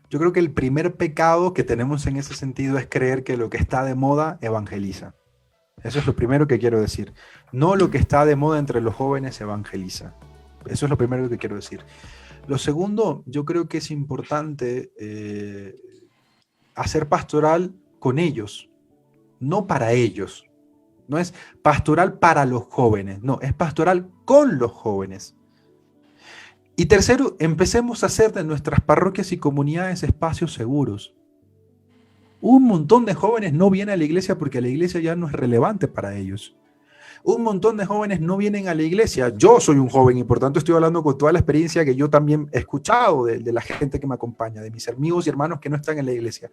Speaker 1: Yo creo que el primer pecado que tenemos en ese sentido es creer que lo que está de moda evangeliza. Eso es lo primero que quiero decir. No lo que está de moda entre los jóvenes evangeliza. Eso es lo primero que quiero decir. Lo segundo, yo creo que es importante hacer pastoral con ellos, no para ellos. No es pastoral para los jóvenes, no, es pastoral con los jóvenes. Y tercero, empecemos a hacer de nuestras parroquias y comunidades espacios seguros. Un montón de jóvenes no vienen a la iglesia porque la iglesia ya no es relevante para ellos. Un montón de jóvenes no vienen a la iglesia. Yo soy un joven y por tanto estoy hablando con toda la experiencia que yo también he escuchado de la gente que me acompaña, de mis amigos y hermanos que no están en la iglesia.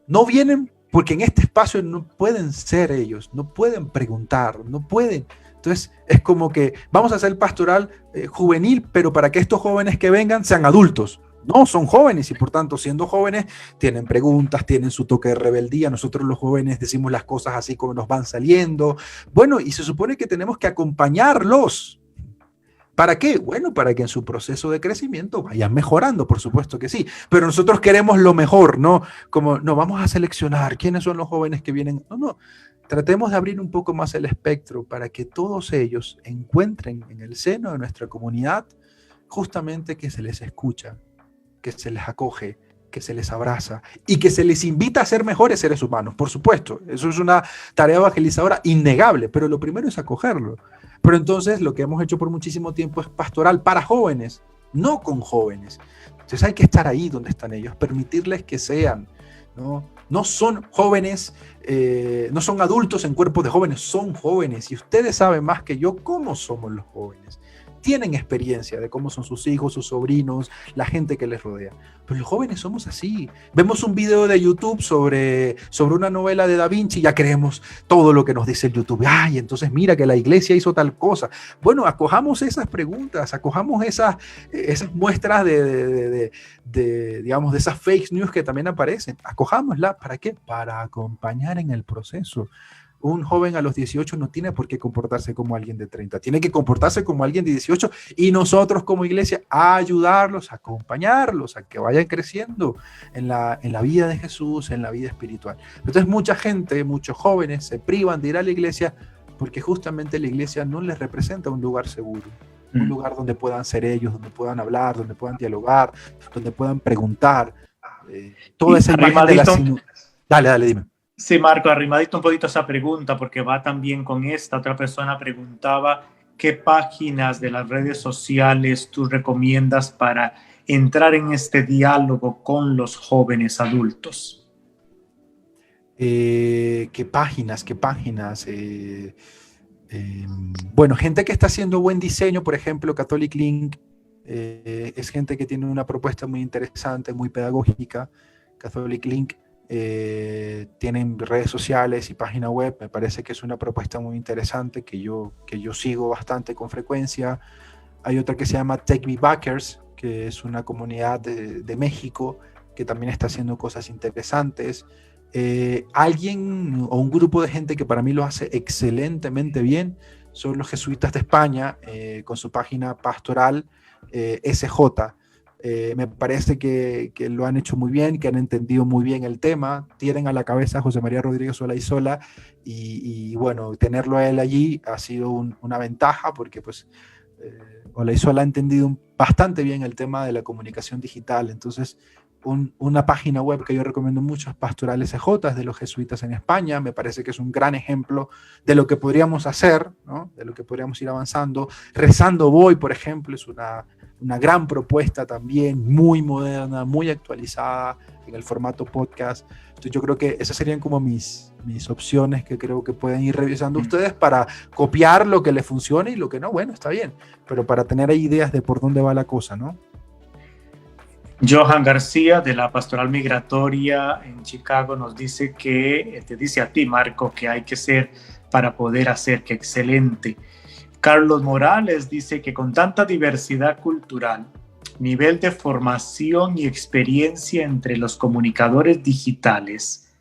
Speaker 1: No vienen porque en este espacio no pueden ser ellos, no pueden preguntar, no pueden. Entonces es como que vamos a hacer pastoral juvenil, pero para que estos jóvenes que vengan sean adultos. No, son jóvenes y por tanto siendo jóvenes tienen preguntas, tienen su toque de rebeldía. Nosotros los jóvenes decimos las cosas así como nos van saliendo. Bueno, y se supone que tenemos que acompañarlos. ¿Para qué? Bueno, para que en su proceso de crecimiento vayan mejorando, por supuesto que sí. Pero nosotros queremos lo mejor, ¿no? Como no vamos a seleccionar quiénes son los jóvenes que vienen. No. Tratemos de abrir un poco más el espectro para que todos ellos encuentren en el seno de nuestra comunidad justamente que se les escucha, que se les acoge, que se les abraza y que se les invita a ser mejores seres humanos. Por supuesto, eso es una tarea evangelizadora innegable, pero lo primero es acogerlo. Pero entonces lo que hemos hecho por muchísimo tiempo es pastoral para jóvenes, no con jóvenes. Entonces hay que estar ahí donde están ellos, permitirles que sean, ¿no? No son jóvenes, no son adultos en cuerpos de jóvenes, son jóvenes. Y ustedes saben más que yo cómo somos los jóvenes. Tienen experiencia de cómo son sus hijos, sus sobrinos, la gente que les rodea. Pero los jóvenes somos así. Vemos un video de YouTube sobre una novela de Da Vinci y ya creemos todo lo que nos dice el YouTube. Ay, entonces mira que la iglesia hizo tal cosa. Bueno, acojamos esas preguntas, acojamos esas muestras digamos, de esas fake news que también aparecen. Acojámosla. ¿Para qué? Para acompañar en el proceso. Un joven a los 18 no tiene por qué comportarse como alguien de 30, tiene que comportarse como alguien de 18 y nosotros como iglesia ayudarlos, acompañarlos a que vayan creciendo en la vida de Jesús, en la vida espiritual. Entonces mucha gente, muchos jóvenes se privan de ir a la iglesia porque justamente la iglesia no les representa un lugar seguro, un lugar donde puedan ser ellos, donde puedan hablar, donde puedan dialogar, donde puedan preguntar. Toda esa imagen de la... Dale, dime.
Speaker 2: Sí, Marco, arrimadito un poquito esa pregunta porque va también con esta. Otra persona preguntaba qué páginas de las redes sociales tú recomiendas para entrar en este diálogo con los jóvenes adultos.
Speaker 1: ¿Qué páginas? Bueno, gente que está haciendo buen diseño, por ejemplo, Catholic Link, es gente que tiene una propuesta muy interesante, muy pedagógica. Catholic Link. Tienen redes sociales y página web. Me parece que es una propuesta muy interesante que yo sigo bastante con frecuencia. Hay otra que se llama Take Me Backers, que es una comunidad de México que también está haciendo cosas interesantes. Alguien o un grupo de gente que para mí lo hace excelentemente bien son los jesuitas de España, con su página pastoral SJ. Me parece que lo han hecho muy bien, que han entendido muy bien el tema, tienen a la cabeza a José María Rodríguez Olaizola y bueno, tenerlo a él allí ha sido una ventaja porque pues Olaizola ha entendido bastante bien el tema de la comunicación digital. Entonces una página web que yo recomiendo mucho es Pastoral SJ, de los jesuitas en España. Me parece que es un gran ejemplo de lo que podríamos hacer, ¿no? De lo que podríamos ir avanzando. Rezando Voy, por ejemplo, es una gran propuesta también, muy moderna, muy actualizada en el formato podcast. Entonces yo creo que esas serían como mis opciones que creo que pueden ir revisando ustedes para copiar lo que les funcione y lo que no, bueno, está bien, pero para tener ahí ideas de por dónde va la cosa, ¿no?
Speaker 2: Johan García de la Pastoral Migratoria en Chicago nos dice que, te dice a ti, Marco, que hay que ser para poder hacer, que excelente. Carlos Morales dice que con tanta diversidad cultural, nivel de formación y experiencia entre los comunicadores digitales,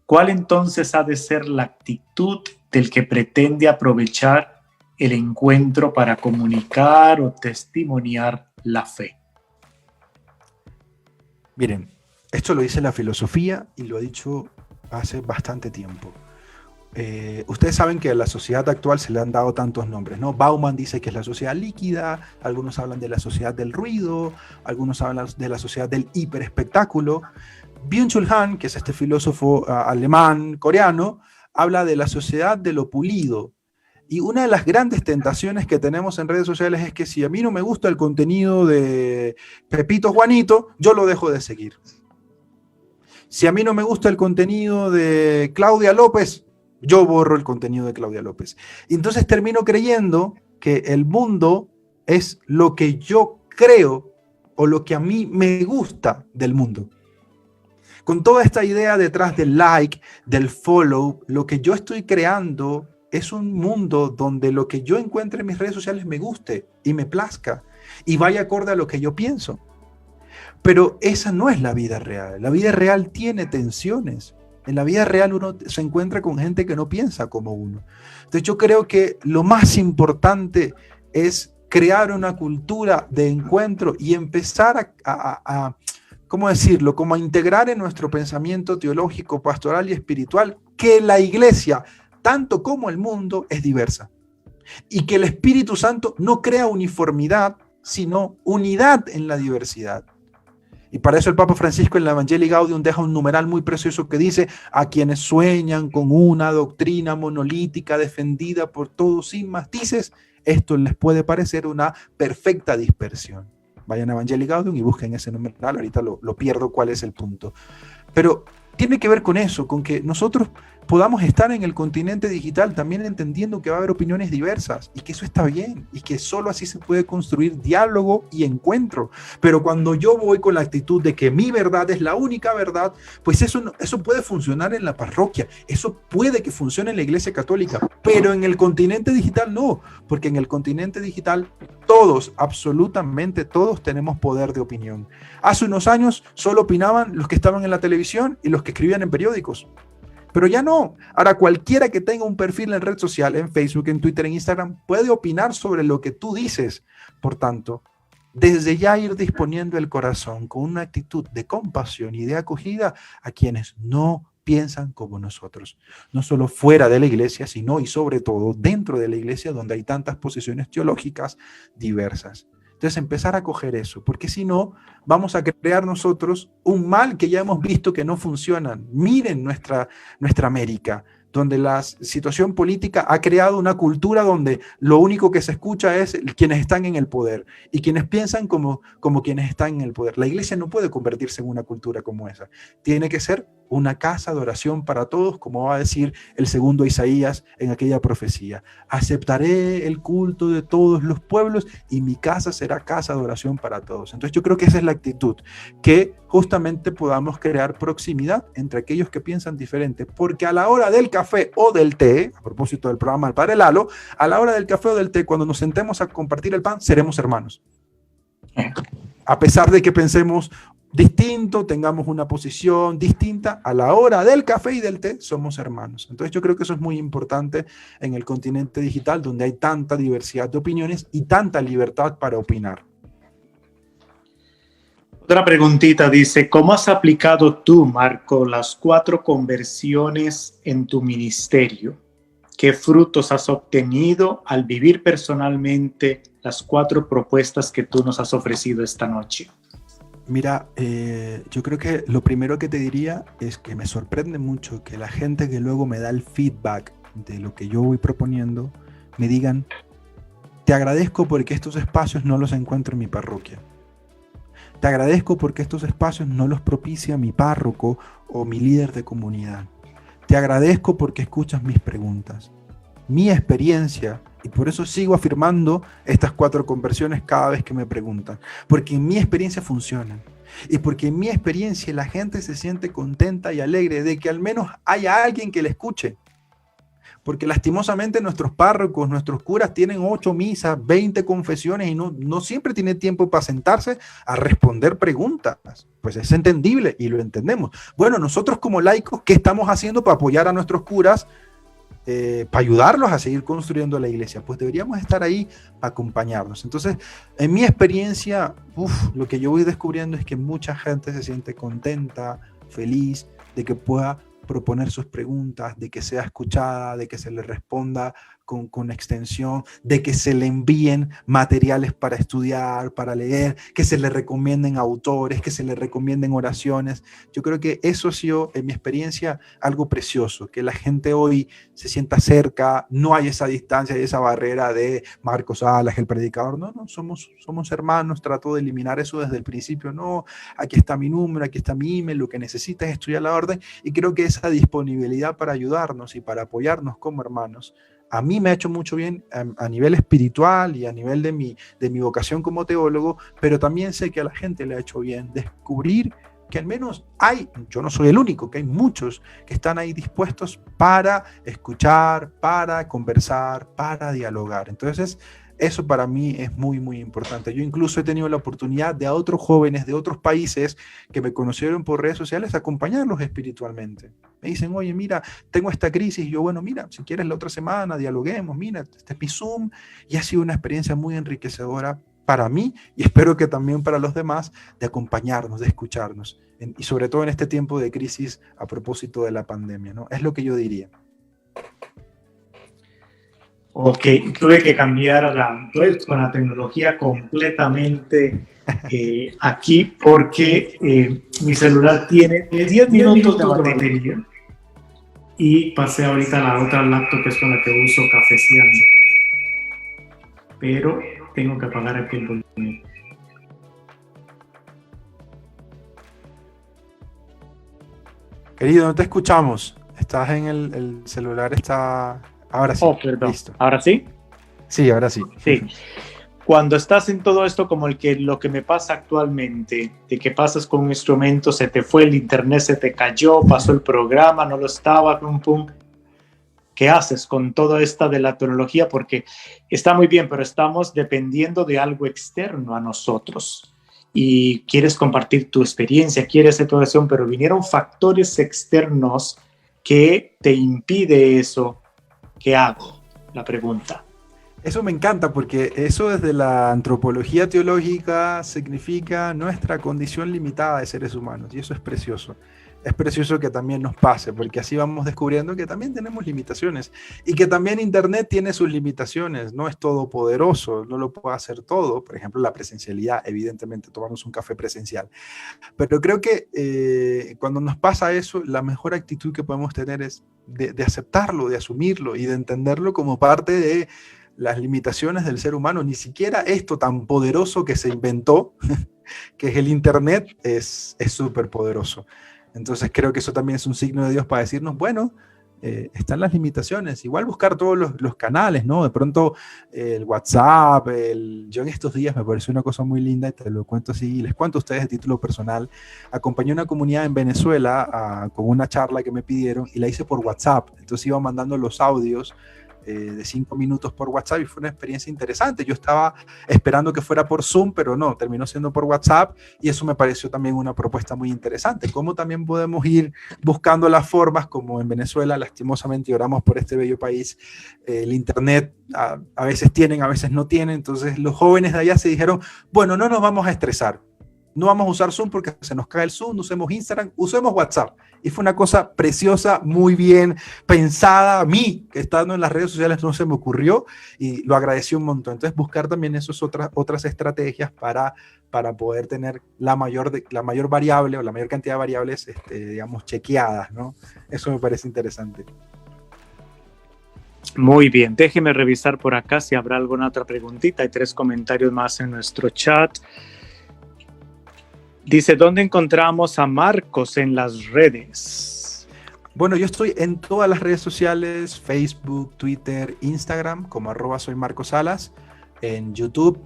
Speaker 2: ¿cuál entonces ha de ser la actitud del que pretende aprovechar el encuentro para comunicar o testimoniar la fe?
Speaker 1: Miren, esto lo dice la filosofía y lo ha dicho hace bastante tiempo. Ustedes saben que a la sociedad actual se le han dado tantos nombres, ¿no? Bauman dice que es la sociedad líquida, algunos hablan de la sociedad del ruido, algunos hablan de la sociedad del hiperespectáculo. Byung-Chul Han, que es este filósofo alemán, coreano, habla de la sociedad de lo pulido. Y una de las grandes tentaciones que tenemos en redes sociales es que si a mí no me gusta el contenido de Pepito Juanito, yo lo dejo de seguir. Si a mí no me gusta el contenido de Claudia López, yo borro el contenido de Claudia López. Y entonces termino creyendo que el mundo es lo que yo creo o lo que a mí me gusta del mundo. Con toda esta idea detrás del like, del follow, lo que yo estoy creando es un mundo donde lo que yo encuentre en mis redes sociales me guste y me plazca y vaya acorde a lo que yo pienso. Pero esa no es la vida real. La vida real tiene tensiones. En la vida real uno se encuentra con gente que no piensa como uno. Entonces yo creo que lo más importante es crear una cultura de encuentro y empezar a ¿cómo decirlo? Como a integrar en nuestro pensamiento teológico, pastoral y espiritual que la iglesia, tanto como el mundo, es diversa. Y que el Espíritu Santo no crea uniformidad sino unidad en la diversidad. Y para eso el Papa Francisco en la Evangelii Gaudium deja un numeral muy precioso que dice: a quienes sueñan con una doctrina monolítica defendida por todos sin matices, esto les puede parecer una perfecta dispersión. Vayan a Evangelii Gaudium y busquen ese numeral, ahorita lo pierdo cuál es el punto. Pero tiene que ver con eso, con que nosotros podamos estar en el continente digital también entendiendo que va a haber opiniones diversas y que eso está bien y que solo así se puede construir diálogo y encuentro. Pero cuando yo voy con la actitud de que mi verdad es la única verdad, pues eso puede funcionar en la parroquia, eso puede que funcione en la Iglesia Católica, pero en el continente digital no, porque en el continente digital todos, absolutamente todos tenemos poder de opinión. Hace unos años solo opinaban los que estaban en la televisión y los que escribían en periódicos. Pero ya no. Ahora cualquiera que tenga un perfil en red social, en Facebook, en Twitter, en Instagram, puede opinar sobre lo que tú dices. Por tanto, desde ya ir disponiendo el corazón con una actitud de compasión y de acogida a quienes no piensan como nosotros. No solo fuera de la iglesia, sino y sobre todo dentro de la iglesia, donde hay tantas posiciones teológicas diversas. Entonces empezar a coger eso, porque si no, vamos a crear nosotros un mal que ya hemos visto que no funciona. Miren nuestra América, donde la situación política ha creado una cultura donde lo único que se escucha es quienes están en el poder y quienes piensan como quienes están en el poder. La iglesia no puede convertirse en una cultura como esa. Tiene que ser una casa de oración para todos, como va a decir el segundo Isaías en aquella profecía. Aceptaré el culto de todos los pueblos y mi casa será casa de oración para todos. Entonces yo creo que esa es la actitud, que justamente podamos crear proximidad entre aquellos que piensan diferente, porque a la hora del café o del té, a propósito del programa del Padre Lalo, a la hora del café o del té, cuando nos sentemos a compartir el pan, seremos hermanos. A pesar de que pensemos distinto, tengamos una posición distinta, a la hora del café y del té somos hermanos. Entonces yo creo que eso es muy importante en el continente digital, donde hay tanta diversidad de opiniones y tanta libertad para opinar.
Speaker 2: Otra preguntita dice: ¿cómo has aplicado tú, Marco, las 4 conversiones en tu ministerio? ¿Qué frutos has obtenido al vivir personalmente las 4 propuestas que tú nos has ofrecido esta noche?
Speaker 1: Mira, yo creo que lo primero que te diría es que me sorprende mucho que la gente que luego me da el feedback de lo que yo voy proponiendo, me digan: te agradezco porque estos espacios no los encuentro en mi parroquia. Te agradezco porque estos espacios no los propicia mi párroco o mi líder de comunidad. Te agradezco porque escuchas mis preguntas. Mi experiencia, y por eso sigo afirmando estas 4 conversiones cada vez que me preguntan, porque en mi experiencia funcionan. Y porque en mi experiencia la gente se siente contenta y alegre de que al menos haya alguien que le escuche. Porque lastimosamente nuestros párrocos, nuestros curas tienen 8 misas, 20 confesiones y no siempre tienen tiempo para sentarse a responder preguntas. Pues es entendible y lo entendemos. Bueno, nosotros como laicos, ¿qué estamos haciendo para apoyar a nuestros curas, para ayudarlos a seguir construyendo la iglesia? Pues deberíamos estar ahí para acompañarnos. Entonces, en mi experiencia, lo que yo voy descubriendo es que mucha gente se siente contenta, feliz de que pueda proponer sus preguntas, de que sea escuchada, de que se le responda con extensión, de que se le envíen materiales para estudiar, para leer, que se le recomienden autores, que se le recomienden oraciones. Yo creo que eso ha sido, en mi experiencia, algo precioso, que la gente hoy se sienta cerca, no hay esa distancia y esa barrera de Marcos Salas, el predicador. No, somos hermanos, trato de eliminar eso desde el principio. No, aquí está mi número, aquí está mi email, lo que necesitas es estudiar la orden, y creo que esa disponibilidad para ayudarnos y para apoyarnos como hermanos a mí me ha hecho mucho bien a nivel espiritual y a nivel de mi vocación como teólogo, pero también sé que a la gente le ha hecho bien descubrir que al menos yo no soy el único, que hay muchos que están ahí dispuestos para escuchar, para conversar, para dialogar. Entonces, eso para mí es muy, muy importante. Yo incluso he tenido la oportunidad de a otros jóvenes de otros países que me conocieron por redes sociales acompañarlos espiritualmente. Me dicen: oye, mira, tengo esta crisis. Y yo, bueno, mira, si quieres la otra semana dialoguemos, mira, este es mi Zoom. Y ha sido una experiencia muy enriquecedora para mí y espero que también para los demás, de acompañarnos, de escucharnos. Y sobre todo en este tiempo de crisis a propósito de la pandemia, ¿no? Es lo que yo diría.
Speaker 2: Ok, tuve que cambiar a la Android con la tecnología completamente aquí porque mi celular tiene 10 minutos de batería y pasé ahorita a la otra laptop que es con la que uso cafeceando, pero tengo que apagar aquí el volumen.
Speaker 1: Querido, no te escuchamos. Estás en el celular, está... Ahora sí,
Speaker 2: Oh, perdón.
Speaker 1: listo.
Speaker 2: ¿Ahora sí?
Speaker 1: Sí, ahora sí.
Speaker 2: Sí. Cuando estás en todo esto, como lo que me pasa actualmente, de que pasas con un instrumento, se te fue el internet, se te cayó, pasó el programa, no lo estaba, pum, pum. ¿Qué haces con toda esta de la tecnología? Porque está muy bien, pero estamos dependiendo de algo externo a nosotros. Y quieres compartir tu experiencia, quieres situación, pero vinieron factores externos que te impide eso. ¿Qué hago? La pregunta.
Speaker 1: Eso me encanta porque eso desde la antropología teológica significa nuestra condición limitada de seres humanos y eso es precioso. Es precioso que también nos pase porque así vamos descubriendo que también tenemos limitaciones y que también Internet tiene sus limitaciones, no es todopoderoso, no lo puede hacer todo. Por ejemplo, la presencialidad, evidentemente tomamos un café presencial. Pero creo que cuando nos pasa eso, la mejor actitud que podemos tener es de aceptarlo, de asumirlo y de entenderlo como parte de las limitaciones del ser humano. Ni siquiera esto tan poderoso que se inventó, que es el Internet, es súper poderoso. Entonces creo que eso también es un signo de Dios para decirnos, bueno, están las limitaciones. Igual buscar todos los canales, ¿no? De pronto el WhatsApp, yo en estos días me pareció una cosa muy linda y te lo cuento así, les cuento a ustedes de título personal. Acompañé una comunidad en Venezuela con una charla que me pidieron y la hice por WhatsApp. Entonces iba mandando los audios de 5 minutos por WhatsApp y fue una experiencia interesante. Yo estaba esperando que fuera por Zoom, pero no, terminó siendo por WhatsApp y eso me pareció también una propuesta muy interesante. Cómo también podemos ir buscando las formas, como en Venezuela, lastimosamente, oramos por este bello país, el Internet a veces tienen, a veces no tienen, entonces los jóvenes de allá se dijeron, bueno, no nos vamos a estresar. No vamos a usar Zoom porque se nos cae el Zoom, no usemos Instagram, usemos WhatsApp. Y fue una cosa preciosa, muy bien pensada. A mí, que estando en las redes sociales, no se me ocurrió y lo agradecí un montón. Entonces, buscar también esas otras estrategias para poder tener la mayor variable o la mayor cantidad de variables, digamos, chequeadas, ¿no? Eso me parece interesante.
Speaker 2: Muy bien, déjeme revisar por acá si habrá alguna otra preguntita. Hay 3 comentarios más en nuestro chat. Dice, ¿dónde encontramos a Marcos en las redes?
Speaker 1: Bueno, yo estoy en todas las redes sociales, Facebook, Twitter, Instagram, como @soymarcosalas. En YouTube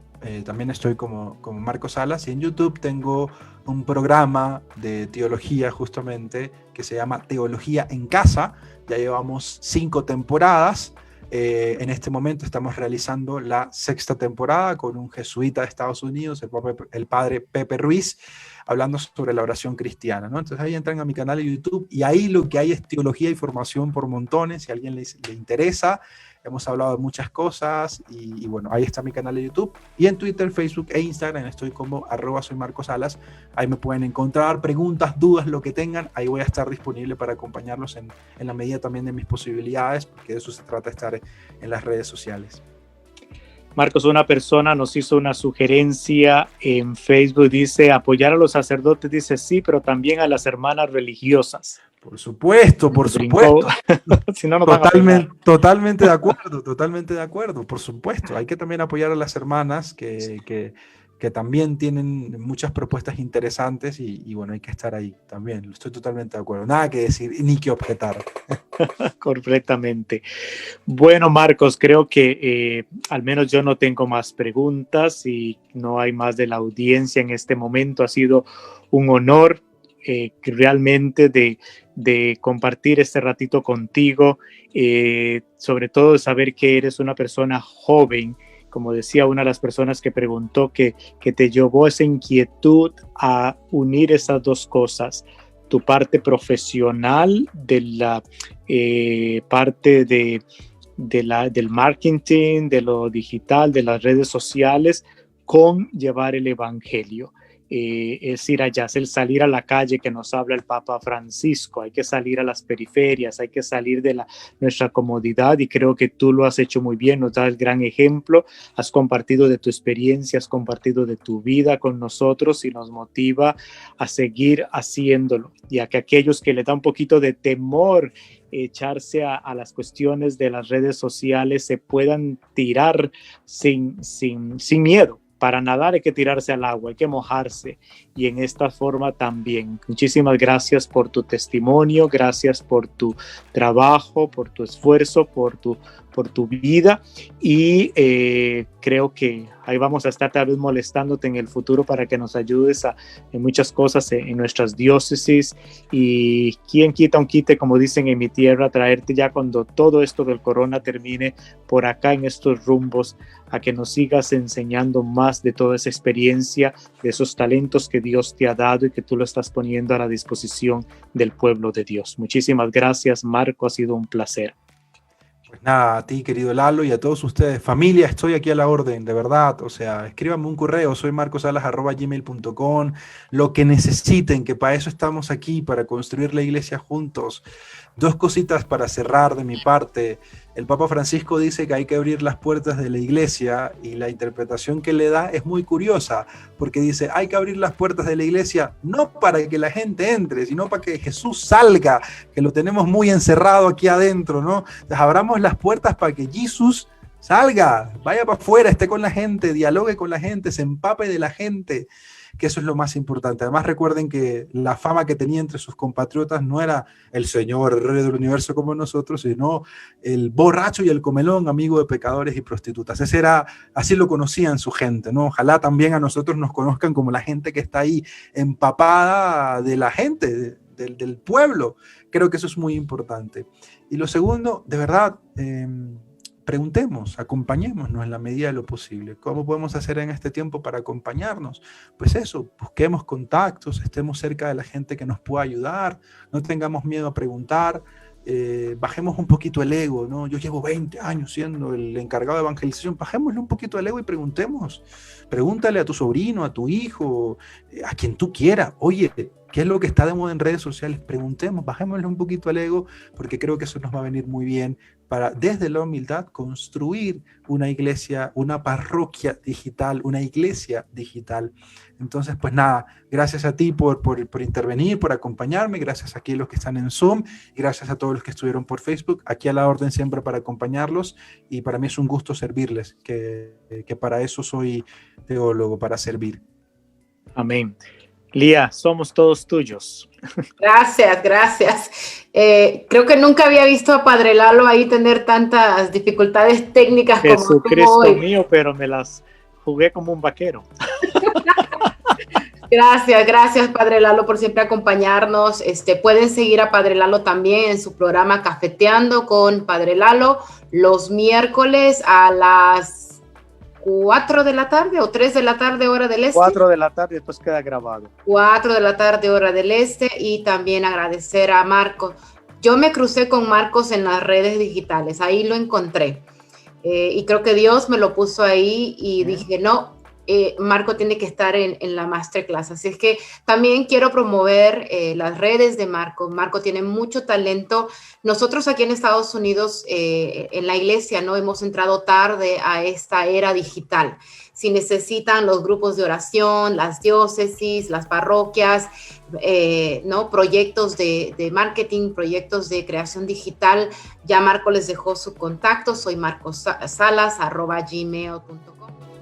Speaker 1: también estoy como Marcos Salas. Y en YouTube tengo un programa de teología justamente que se llama Teología en Casa. Ya llevamos 5 temporadas. En este momento estamos realizando la 6ª temporada con un jesuita de Estados Unidos, el padre Pepe Ruiz, hablando sobre la oración cristiana, ¿no? Entonces ahí entran a mi canal de YouTube y ahí lo que hay es teología y formación por montones. Si a alguien le interesa, hemos hablado de muchas cosas y bueno, ahí está mi canal de YouTube. Y en Twitter, Facebook e Instagram estoy como @soymarcosalas. Ahí me pueden encontrar preguntas, dudas, lo que tengan. Ahí voy a estar disponible para acompañarlos en la medida también de mis posibilidades, porque de eso se trata, estar en las redes sociales.
Speaker 2: Marcos, una persona nos hizo una sugerencia en Facebook, dice, apoyar a los sacerdotes, dice sí, pero también a las hermanas religiosas.
Speaker 1: Por supuesto, por supuesto.
Speaker 2: Si no,
Speaker 1: totalmente de acuerdo, por supuesto. Hay que también apoyar a las hermanas que también tienen muchas propuestas interesantes y bueno, hay que estar ahí también. Estoy totalmente de acuerdo. Nada que decir ni que objetar.
Speaker 2: Completamente. Bueno, Marcos, creo que al menos yo no tengo más preguntas y no hay más de la audiencia en este momento. Ha sido un honor realmente de compartir este ratito contigo, sobre todo de saber que eres una persona joven. Como decía una de las personas que preguntó, que te llevó esa inquietud a unir esas dos cosas, tu parte profesional de la parte del marketing, de lo digital, de las redes sociales, con llevar el evangelio. es ir allá, es el salir a la calle que nos habla el Papa Francisco. Hay que salir a las periferias, hay que salir de nuestra comodidad, y creo que tú lo has hecho muy bien, nos das el gran ejemplo, has compartido de tu experiencia, has compartido de tu vida con nosotros y nos motiva a seguir haciéndolo, y a que aquellos que le da un poquito de temor echarse a las cuestiones de las redes sociales se puedan tirar sin miedo. Para nadar hay que tirarse al agua, hay que mojarse, y en esta forma también. Muchísimas gracias por tu testimonio, gracias por tu trabajo, por tu esfuerzo, por tu vida, y creo que ahí vamos a estar tal vez molestándote en el futuro para que nos ayudes en muchas cosas en nuestras diócesis, y quien quita un quite, como dicen en mi tierra, traerte ya cuando todo esto del corona termine por acá en estos rumbos, a que nos sigas enseñando más de toda esa experiencia, de esos talentos que Dios te ha dado y que tú lo estás poniendo a la disposición del pueblo de Dios. Muchísimas gracias, Marco, ha sido un placer.
Speaker 1: Pues nada, a ti, querido Lalo, y a todos ustedes. Familia, estoy aquí a la orden, de verdad. O sea, escríbanme un correo, soy marcosalas@gmail.com, lo que necesiten, que para eso estamos aquí, para construir la iglesia juntos. Dos cositas para cerrar de mi parte. El Papa Francisco dice que hay que abrir las puertas de la iglesia, y la interpretación que le da es muy curiosa, porque dice, hay que abrir las puertas de la iglesia no para que la gente entre, sino para que Jesús salga, que lo tenemos muy encerrado aquí adentro, ¿no? Entonces abramos las puertas para que Jesús salga, vaya para afuera, esté con la gente, dialogue con la gente, se empape de la gente, que eso es lo más importante. Además, recuerden que la fama que tenía entre sus compatriotas no era el Señor, el Rey del Universo como nosotros, sino el borracho y el comelón, amigo de pecadores y prostitutas. Así lo conocían su gente, ¿no? Ojalá también a nosotros nos conozcan como la gente que está ahí empapada de la gente, del pueblo. Creo que eso es muy importante. Y lo segundo, de verdad, preguntemos, acompañémonos en la medida de lo posible. ¿Cómo podemos hacer en este tiempo para acompañarnos? Pues eso, busquemos contactos, estemos cerca de la gente que nos pueda ayudar, no tengamos miedo a preguntar, bajemos un poquito el ego, ¿no? Yo llevo 20 años siendo el encargado de evangelización, bajémosle un poquito el ego y preguntemos. Pregúntale a tu sobrino, a tu hijo, a quien tú quieras, oye, ¿qué es lo que está de moda en redes sociales? Preguntemos, bajémosle un poquito el ego, porque creo que eso nos va a venir muy bien para, desde la humildad, construir una iglesia, una parroquia digital, una iglesia digital. Entonces, pues nada, gracias a ti por intervenir, por acompañarme, gracias aquí a los que están en Zoom, y gracias a todos los que estuvieron por Facebook, aquí a la orden siempre para acompañarlos, y para mí es un gusto servirles, que para eso soy teólogo, para servir.
Speaker 2: Amén. Lía, somos todos tuyos.
Speaker 3: Gracias. Creo que nunca había visto a Padre Lalo ahí tener tantas dificultades técnicas como
Speaker 2: Jesucristo mío, pero me las jugué como un vaquero.
Speaker 3: Gracias Padre Lalo por siempre acompañarnos. Pueden seguir a Padre Lalo también en su programa Cafeteando con Padre Lalo los miércoles a las 4 de la tarde o 3 de la tarde hora del este.
Speaker 2: 4 de la tarde, después queda grabado.
Speaker 3: 4 de la tarde hora del este. Y también agradecer a Marcos. Yo me crucé con Marcos en las redes digitales, ahí lo encontré. Y creo que Dios me lo puso ahí y dije, no, Marco tiene que estar en la masterclass. Así es que también quiero promover las redes de Marco. Marco tiene mucho talento. Nosotros aquí en Estados Unidos, en la iglesia, ¿no? Hemos entrado tarde a esta era digital. Si necesitan los grupos de oración, las diócesis, las parroquias, ¿no? Proyectos de marketing, proyectos de creación digital, ya Marco les dejó su contacto. Soy marcosalas@gmail.com.